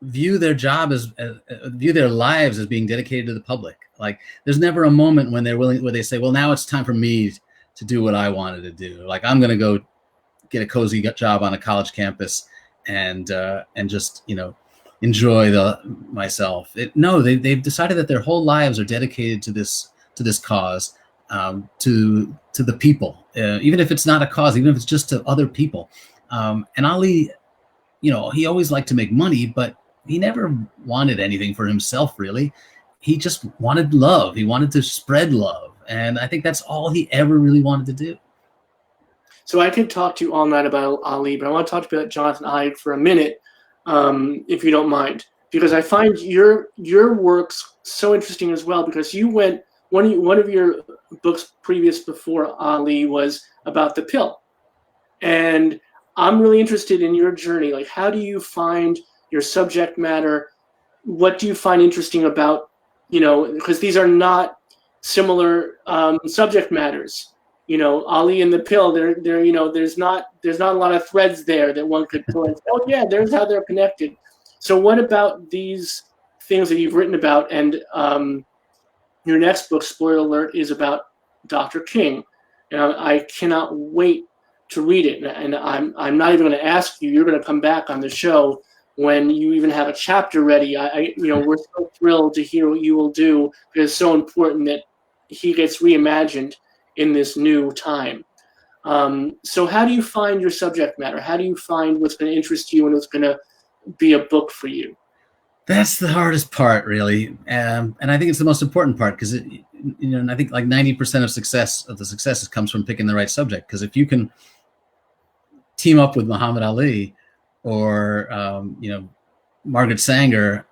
view their lives as being dedicated to the public. Like, there's never a moment when where they say, well, now it's time for me to do what I wanted to do. Like, I'm going to go get a cozy job on a college campus and just, enjoy myself. They've decided that their whole lives are dedicated to this cause, to the people, even if it's not a cause, even if it's just to other people. And Ali, he always liked to make money, but he never wanted anything for himself, really. He just wanted love. He wanted to spread love. And I think that's all he ever really wanted to do. So I could talk to you all night about Ali, but I want to talk about Jonathan Haidt for a minute, if you don't mind, because I find your works so interesting as well, because you went, one of your books before Ali was about the pill. And I'm really interested in your journey. Like, how do you find your subject matter? What do you find interesting about, because these are not similar subject matters. Ali and the pill, there's not a lot of threads there that one could pull and say, oh yeah, there's how they're connected. So what about these things that you've written about, and your next book, spoiler alert, is about Dr. King, and I cannot wait to read it. And I'm not even going to ask you. You're going to come back on the show when you even have a chapter ready. We're so thrilled to hear what you will do, because it's so important that he gets reimagined in this new time. So how do you find your subject matter? How do you find what's going to interest you and what's going to be a book for you? That's the hardest part, really, and I think it's the most important part, because I think like 90% of the successes comes from picking the right subject. Because if you can team up with Muhammad Ali or Margaret Sanger,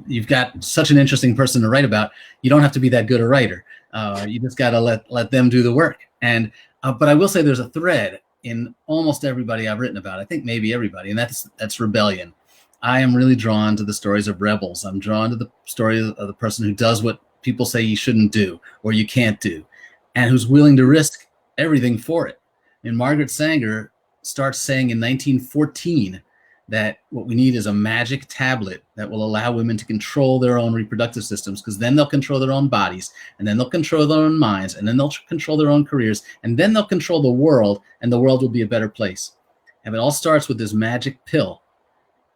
you've got such an interesting person to write about. You don't have to be that good a writer. You just got to let them do the work. And but I will say there's a thread in almost everybody I've written about. I think maybe everybody, and that's rebellion. I am really drawn to the stories of rebels. I'm drawn to the story of the person who does what people say you shouldn't do or you can't do, and who's willing to risk everything for it. And Margaret Sanger starts saying in 1914 that what we need is a magic tablet that will allow women to control their own reproductive systems, because then they'll control their own bodies, and then they'll control their own minds, and then they'll control their own careers, and then they'll control the world, and the world will be a better place. And it all starts with this magic pill.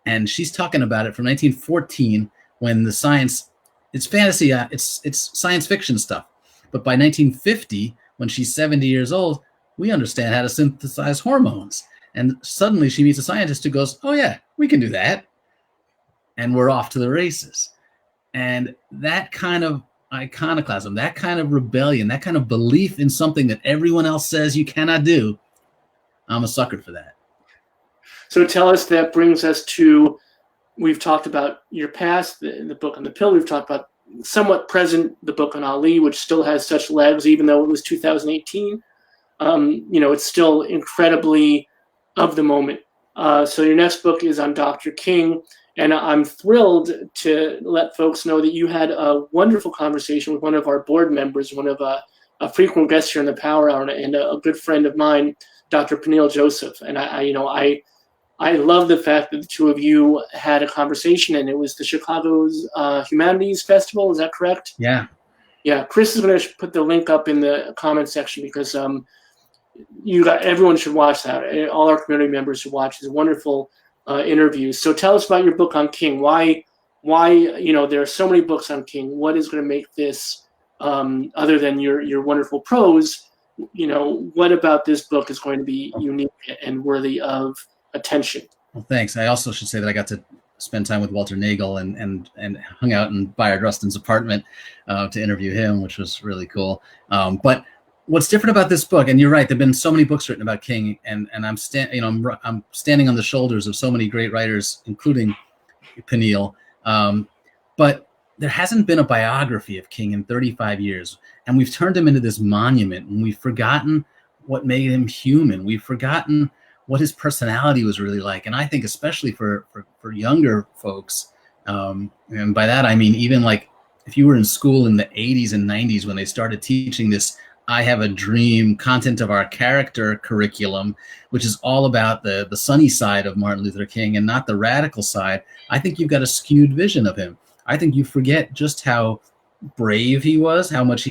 And she's talking about it from 1914, when the science, it's fantasy, it's science fiction stuff. But by 1950, when she's 70 years old, we understand how to synthesize hormones. And suddenly she meets a scientist who goes, oh yeah, we can do that. And we're off to the races. And that kind of iconoclasm, that kind of rebellion, that kind of belief in something that everyone else says you cannot do, I'm a sucker for that. So tell us, that brings us to, we've talked about your past, the book on the pill. We've talked about somewhat present, the book on Ali, which still has such legs, even though it was 2018. It's still incredibly of the moment. So your next book is on Dr. King, and I'm thrilled to let folks know that you had a wonderful conversation with one of our board members, one of a frequent guest here in the Power Hour, and a good friend of mine, Dr. Peniel Joseph. And I love the fact that the two of you had a conversation, and it was the Chicago's Humanities Festival. Is that correct? Yeah. Yeah. Chris is going to put the link up in the comment section, because everyone should watch that. All our community members should watch. It's a wonderful interview. So tell us about your book on King. Why, there are so many books on King. What is going to make this, other than your wonderful prose, what about this book is going to be unique and worthy of attention? Well, thanks. I also should say that I got to spend time with Walter Nagel and hung out in Bayard Rustin's apartment to interview him, which was really cool. But what's different about this book, and you're right, there've been so many books written about King, and I'm standing on the shoulders of so many great writers, including Peniel. But there hasn't been a biography of King in 35 years, and we've turned him into this monument, and we've forgotten what made him human. We've forgotten what his personality was really like. And I think especially for younger folks, and by that I mean even like if you were in school in the 80s and 90s when they started teaching this I Have a Dream content of our character curriculum, which is all about the sunny side of Martin Luther King and not the radical side, I think you've got a skewed vision of him. I think you forget just how brave he was, how much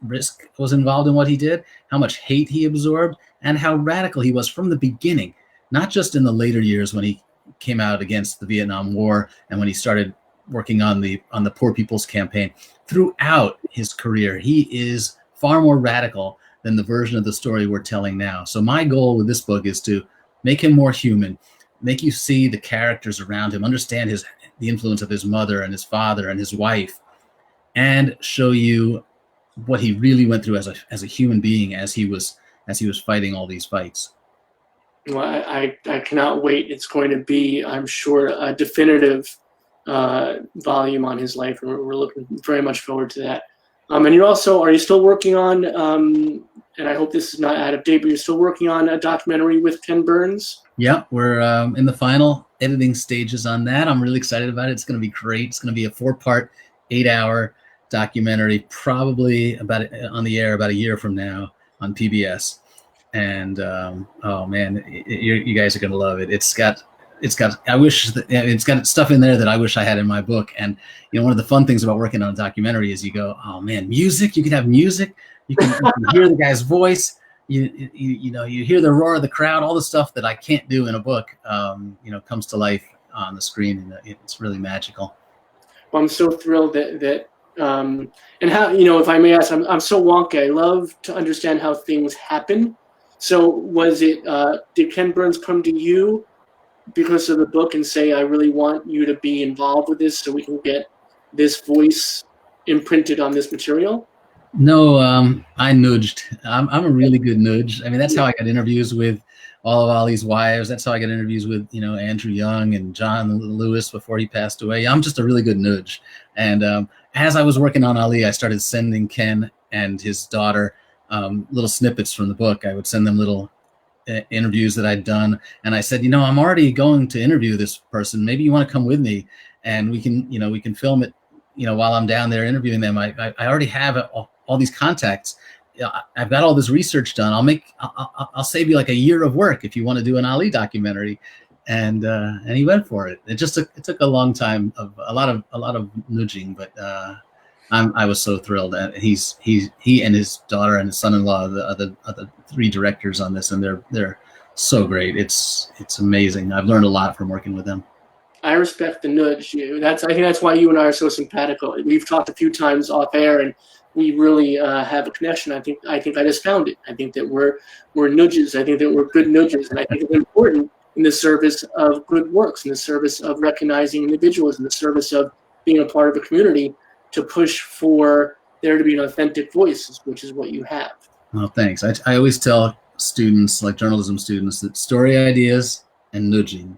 risk was involved in what he did, how much hate he absorbed, and how radical he was from the beginning, not just in the later years when he came out against the Vietnam War and when he started working on the Poor People's Campaign. Throughout his career, he is far more radical than the version of the story we're telling now. So my goal with this book is to make him more human, make you see the characters around him, understand the influence of his mother and his father and his wife, and show you what he really went through as a human being as he was fighting all these fights. Well, I cannot wait. It's going to be, I'm sure, a definitive volume on his life, and we're looking very much forward to that. And are you still working on, and I hope this is not out of date, but you're still working on a documentary with Ken Burns? Yeah, we're in the final editing stages on that. I'm really excited about it. It's going to be great. It's going to be a 4-part, 8-hour documentary, probably on the air about a year from now on PBS. And oh man, you guys are going to love it. It's got it's got, I wish that, it's got stuff in there that I wish I had in my book. And one of the fun things about working on a documentary is you go, oh man, music. You can have music. You can hear the guy's voice. You hear the roar of the crowd. All the stuff that I can't do in a book, comes to life on the screen, and it's really magical. Well, I'm so thrilled that and how, if I may ask, I'm so wonky. I love to understand how things happen. So was it, did Ken Burns come to you because of the book and say, I really want you to be involved with this so we can get this voice imprinted on this material? No, I nudged. I'm a really good nudge. I mean, that's how I got interviews with all of Ali's wives. That's how I got interviews with, Andrew Young and John Lewis before he passed away. I'm just a really good nudge. And as I was working on Ali, I started sending Ken and his daughter little snippets from the book. I would send them little interviews that I'd done. And I said, I'm already going to interview this person. Maybe you want to come with me and we can film it, while I'm down there interviewing them. I already have all these contacts. I've got all this research done. I'll save you like a year of work if you want to do an Ali documentary. And he went for it. It took a long time of a lot of nudging, but I was so thrilled. And he and his daughter and his son-in-law are the three directors on this, and they're so great. It's amazing. I've learned a lot from working with them. I respect the nudge. I think that's why you and I are so simpatical. We've talked a few times off air, and we really have a connection. I think I just found it. I think that we're nudges. I think that we're good nudges, and I think it's important in the service of good works, in the service of recognizing individuals, in the service of being a part of a community, to push for there to be an authentic voice, which is what you have. Oh, thanks. I always tell students, like journalism students, that story ideas and nudging,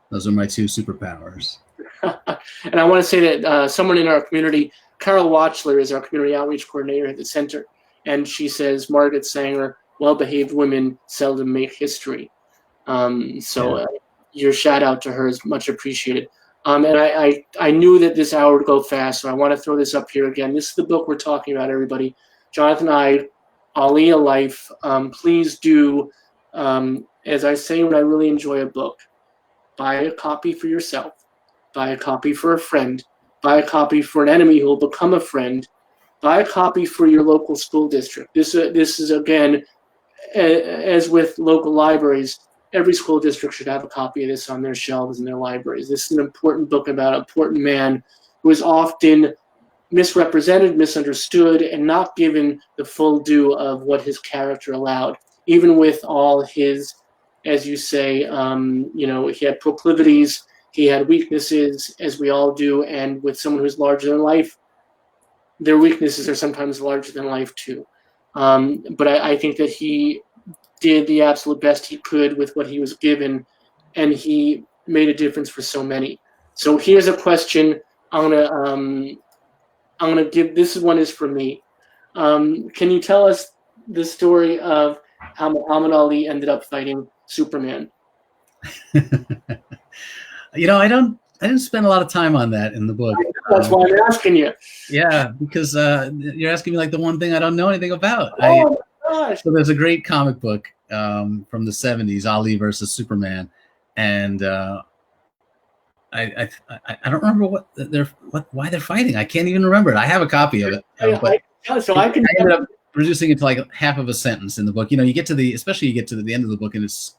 those are my two superpowers. And I want to say that someone in our community, Carol Watchler, is our community outreach coordinator at the center. And she says, Margaret Sanger, well-behaved women seldom make history. Your shout out to her is much appreciated. And I knew that this hour would go fast, so I want to throw this up here again. This is the book we're talking about, everybody. Jonathan Eide, Ali, A Life. Please do, as I say when I really enjoy a book, buy a copy for yourself, buy a copy for a friend, buy a copy for an enemy who will become a friend, buy a copy for your local school district. This is, again, as with local libraries, every school district should have a copy of this on their shelves in their libraries. This is an important book about an important man who is often misrepresented, misunderstood, and not given the full due of what his character allowed. Even with all his, as you say, he had proclivities, he had weaknesses, as we all do, and with someone who's larger than life, their weaknesses are sometimes larger than life too. But I think that he did the absolute best he could with what he was given, and he made a difference for so many. So here's a question I'm gonna give. This one is for me. Can you tell us the story of how Muhammad Ali ended up fighting Superman? I didn't spend a lot of time on that in the book. That's why I'm asking you. Yeah, because you're asking me like the one thing I don't know anything about. Oh my gosh! So there's a great comic book from the 70s, Ali versus Superman, and I don't remember why they're fighting. I can't even remember it. I have a copy of it. I ended up reducing it to like half of a sentence in the book. You get to the end of the book and it's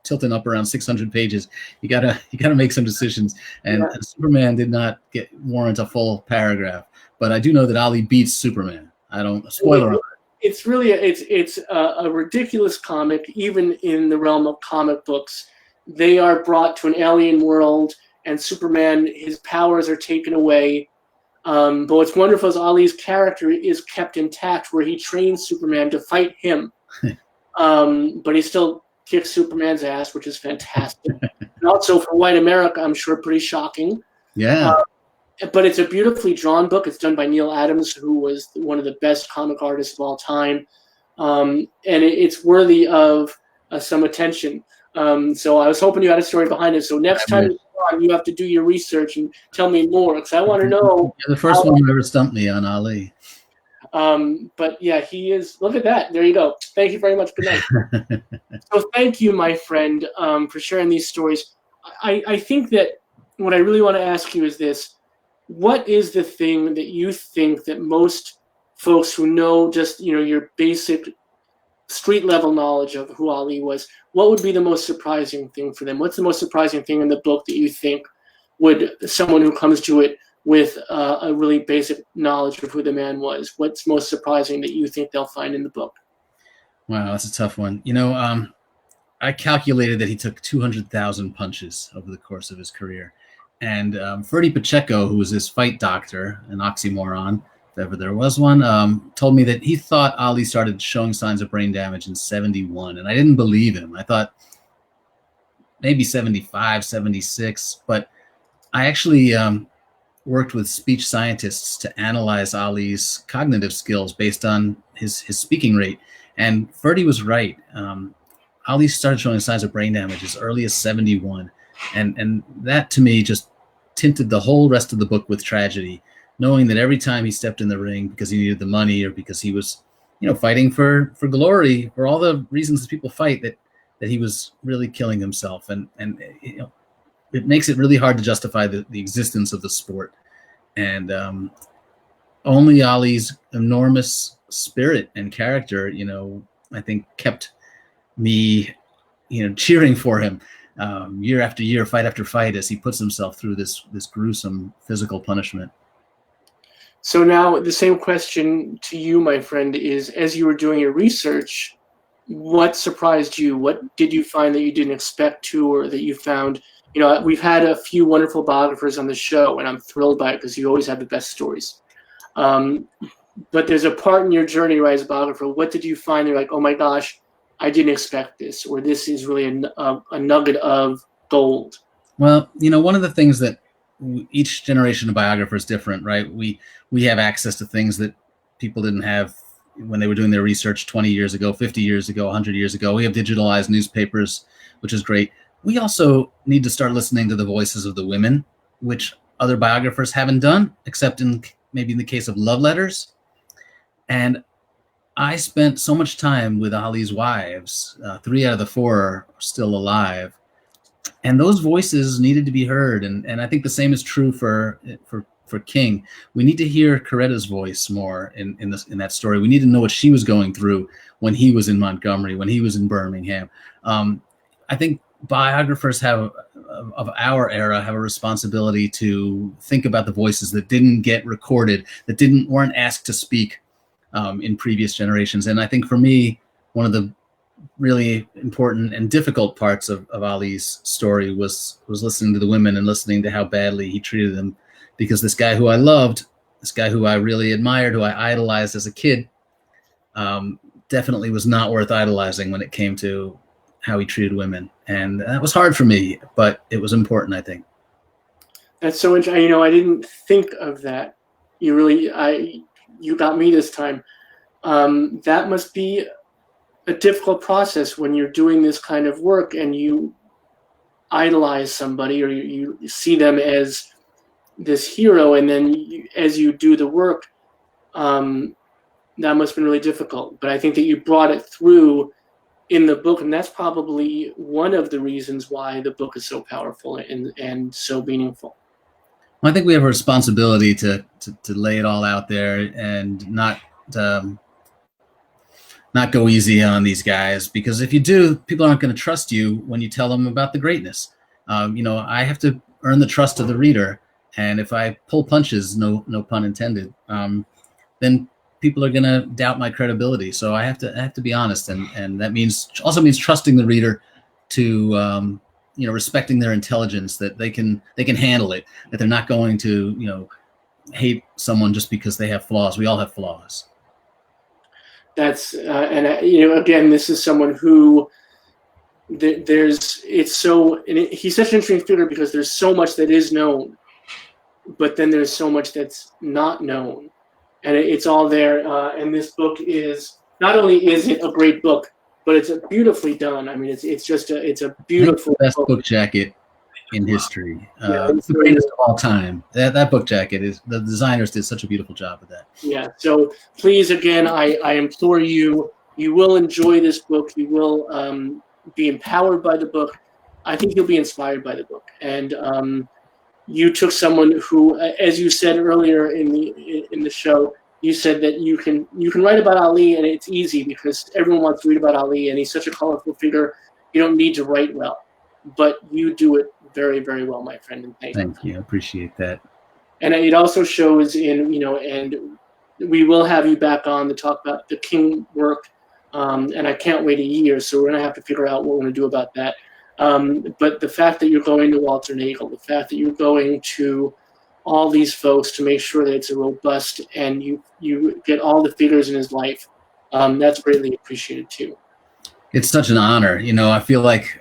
tilting up around 600 pages. You gotta make some decisions. And Superman did not warrant a full paragraph, but I do know that Ali beats Superman. I don't spoiler alert. It's really it's a ridiculous comic, even in the realm of comic books. They are brought to an alien world, and Superman, his powers are taken away. But what's wonderful is Ali's character is kept intact, where he trains Superman to fight him. But he still kicks Superman's ass, which is fantastic. And also for white America, I'm sure pretty shocking. Yeah. But it's a beautifully drawn book. It's done by Neil Adams, who was one of the best comic artists of all time. And it's worthy of some attention. So I was hoping you had a story behind it. So next time you're on, you have to do your research and tell me more, because I want to know. You're the first one who ever stumped me on Ali. But yeah, he is. Look at that. There you go. Thank you very much. Good night. So thank you, my friend, for sharing these stories. I think that what I really want to ask you is this: what is the thing that you think that most folks who know just your basic street level knowledge of who Ali was, what would be the most surprising thing for them? What's the most surprising thing in the book that you think would someone who comes to it with a really basic knowledge of who the man was? What's most surprising that you think they'll find in the book? Wow, that's a tough one. I calculated that he took 200,000 punches over the course of his career. And Ferdy Pacheco, who was his fight doctor, an oxymoron, if ever there was one, told me that he thought Ali started showing signs of brain damage in 71. And I didn't believe him. I thought maybe 75, 76. But I actually worked with speech scientists to analyze Ali's cognitive skills based on his speaking rate. And Ferdy was right. Ali started showing signs of brain damage as early as 71. And that, to me, just tinted the whole rest of the book with tragedy, knowing that every time he stepped in the ring because he needed the money or because he was, fighting for glory, for all the reasons that people fight, that he was really killing himself. And it makes it really hard to justify the existence of the sport. And only Ali's enormous spirit and character, I think kept me, cheering for him year after year, fight after fight, as he puts himself through this gruesome physical punishment. So now the same question to you, my friend, is as you were doing your research, what surprised you? What did you find that you didn't expect to, or that you found? We've had a few wonderful biographers on the show, and I'm thrilled by it because you always have the best stories. But there's a part in your journey, right, as a biographer. What did you find? You're like, oh my gosh, I didn't expect this, or this is really a nugget of gold. Well, one of the things that each generation of biographers is different, right? We have access to things that people didn't have when they were doing their research 20 years ago, 50 years ago, 100 years ago. We have digitalized newspapers, which is great. We also need to start listening to the voices of the women, which other biographers haven't done, except maybe in the case of love letters. And I spent so much time with Ali's wives. 3 out of the 4 are still alive. And those voices needed to be heard. And I think the same is true for King. We need to hear Coretta's voice more in that story. We need to know what she was going through when he was in Montgomery, when he was in Birmingham. I think biographers of our era have a responsibility to think about the voices that didn't get recorded, that weren't asked to speak in previous generations. And I think for me, one of the really important and difficult parts of Ali's story was listening to the women and listening to how badly he treated them, because this guy who I loved, this guy who I really admired, who I idolized as a kid, definitely was not worth idolizing when it came to how he treated women. And that was hard for me, but it was important, I think. That's so interesting. I didn't think of that. You got me this time. That must be a difficult process when you're doing this kind of work and you idolize somebody, or you see them as this hero, and then as you do the work, that must have been really difficult. But I think that you brought it through in the book, and that's probably one of the reasons why the book is so powerful and so meaningful. Well, I think we have a responsibility to lay it all out there and not go easy on these guys, because if you do, people aren't going to trust you when you tell them about the greatness. I have to earn the trust of the reader, and if I pull punches, no pun intended, then people are going to doubt my credibility. So I have to be honest, and that means trusting the reader to respecting their intelligence, that they can handle it, that they're not going to hate someone just because they have flaws. We all have flaws. That's again, this is someone who he's such an interesting figure because there's so much that is known, but then there's so much that's not known, and it's all there. And this book is not only is it a great book, but it's beautifully done. I mean, it's a beautiful best book jacket in history. It's the greatest of all time. That book jacket is, the designers did such a beautiful job with that. Yeah. So please, again, I implore you, you will enjoy this book. You will be empowered by the book. I think you'll be inspired by the book. And you took someone who, as you said earlier in the show, you said that you can write about Ali, and it's easy because everyone wants to read about Ali, and he's such a colorful figure. You don't need to write well, but you do it very, very well, my friend. And thank you. I appreciate that. And it also shows and we will have you back on to talk about the King work. And I can't wait a year, so we're going to have to figure out what we're going to do about that. But the fact that you're going to Walter Nagel, the fact that you're going to all these folks to make sure that it's a robust and you get all the figures in his life, that's greatly appreciated too. It's such an honor. I feel like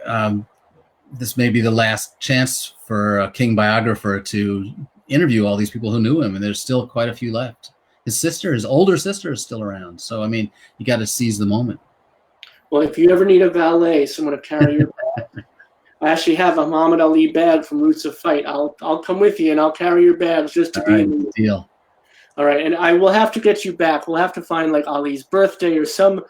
this may be the last chance for a King biographer to interview all these people who knew him, and there's still quite a few left. His older sister is still around. So, I mean, you got to seize the moment. Well, if you ever need a valet, someone to carry your bag, I actually have a Muhammad Ali bag from Roots of Fight. I'll come with you and I'll carry your bags just to be in the deal. All right, and I will have to get you back. We'll have to find like Ali's birthday or some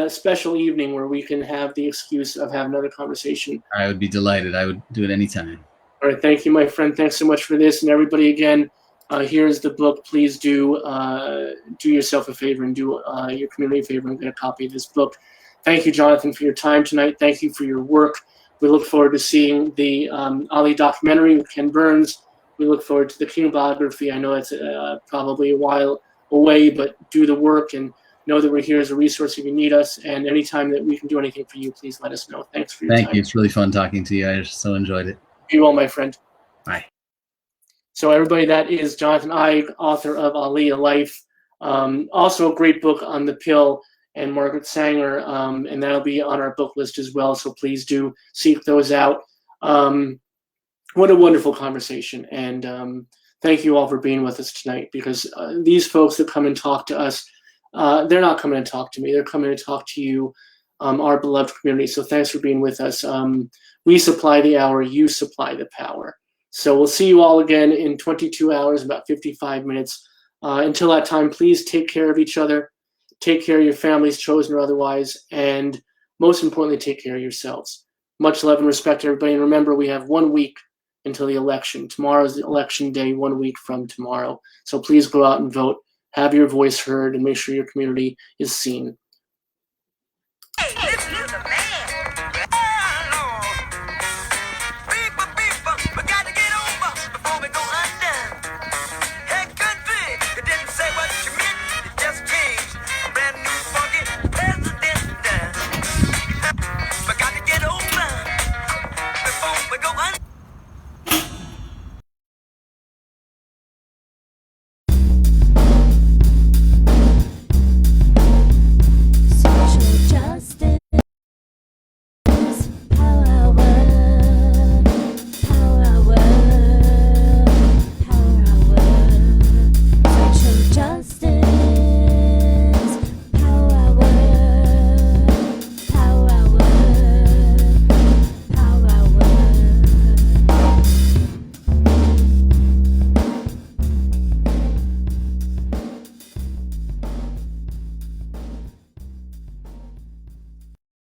special evening where we can have the excuse of having another conversation. I would be delighted. I would do it anytime. All right, thank you, my friend. Thanks so much for this, and everybody again. Here's the book. Please do yourself a favor and do your community a favor and get a copy of this book. Thank you, Jonathan, for your time tonight. Thank you for your work. We look forward to seeing the Ali documentary with Ken Burns. We look forward to the King biography. I know it's probably a while away, but do the work and know that we're here as a resource if you need us. And anytime that we can do anything for you, please let us know. Thanks for your time. Thank you. It's really fun talking to you. I so enjoyed it. Be well, my friend. Bye. So everybody, that is Jonathan Eig, author of Ali, A Life. Also a great book on the pill, and Margaret Sanger, and that'll be on our book list as well. So please do seek those out. What a wonderful conversation. And thank you all for being with us tonight, because these folks that come and talk to us, they're not coming to talk to me. They're coming to talk to you, our beloved community. So thanks for being with us. We supply the hour, you supply the power. So we'll see you all again in 22 hours, about 55 minutes. Until that time, please take care of each other. Take care of your families, chosen or otherwise. And most importantly, take care of yourselves. Much love and respect, everybody. And remember, we have 1 week until the election. Tomorrow's the election day, 1 week from tomorrow. So please go out and vote. Have your voice heard and make sure your community is seen.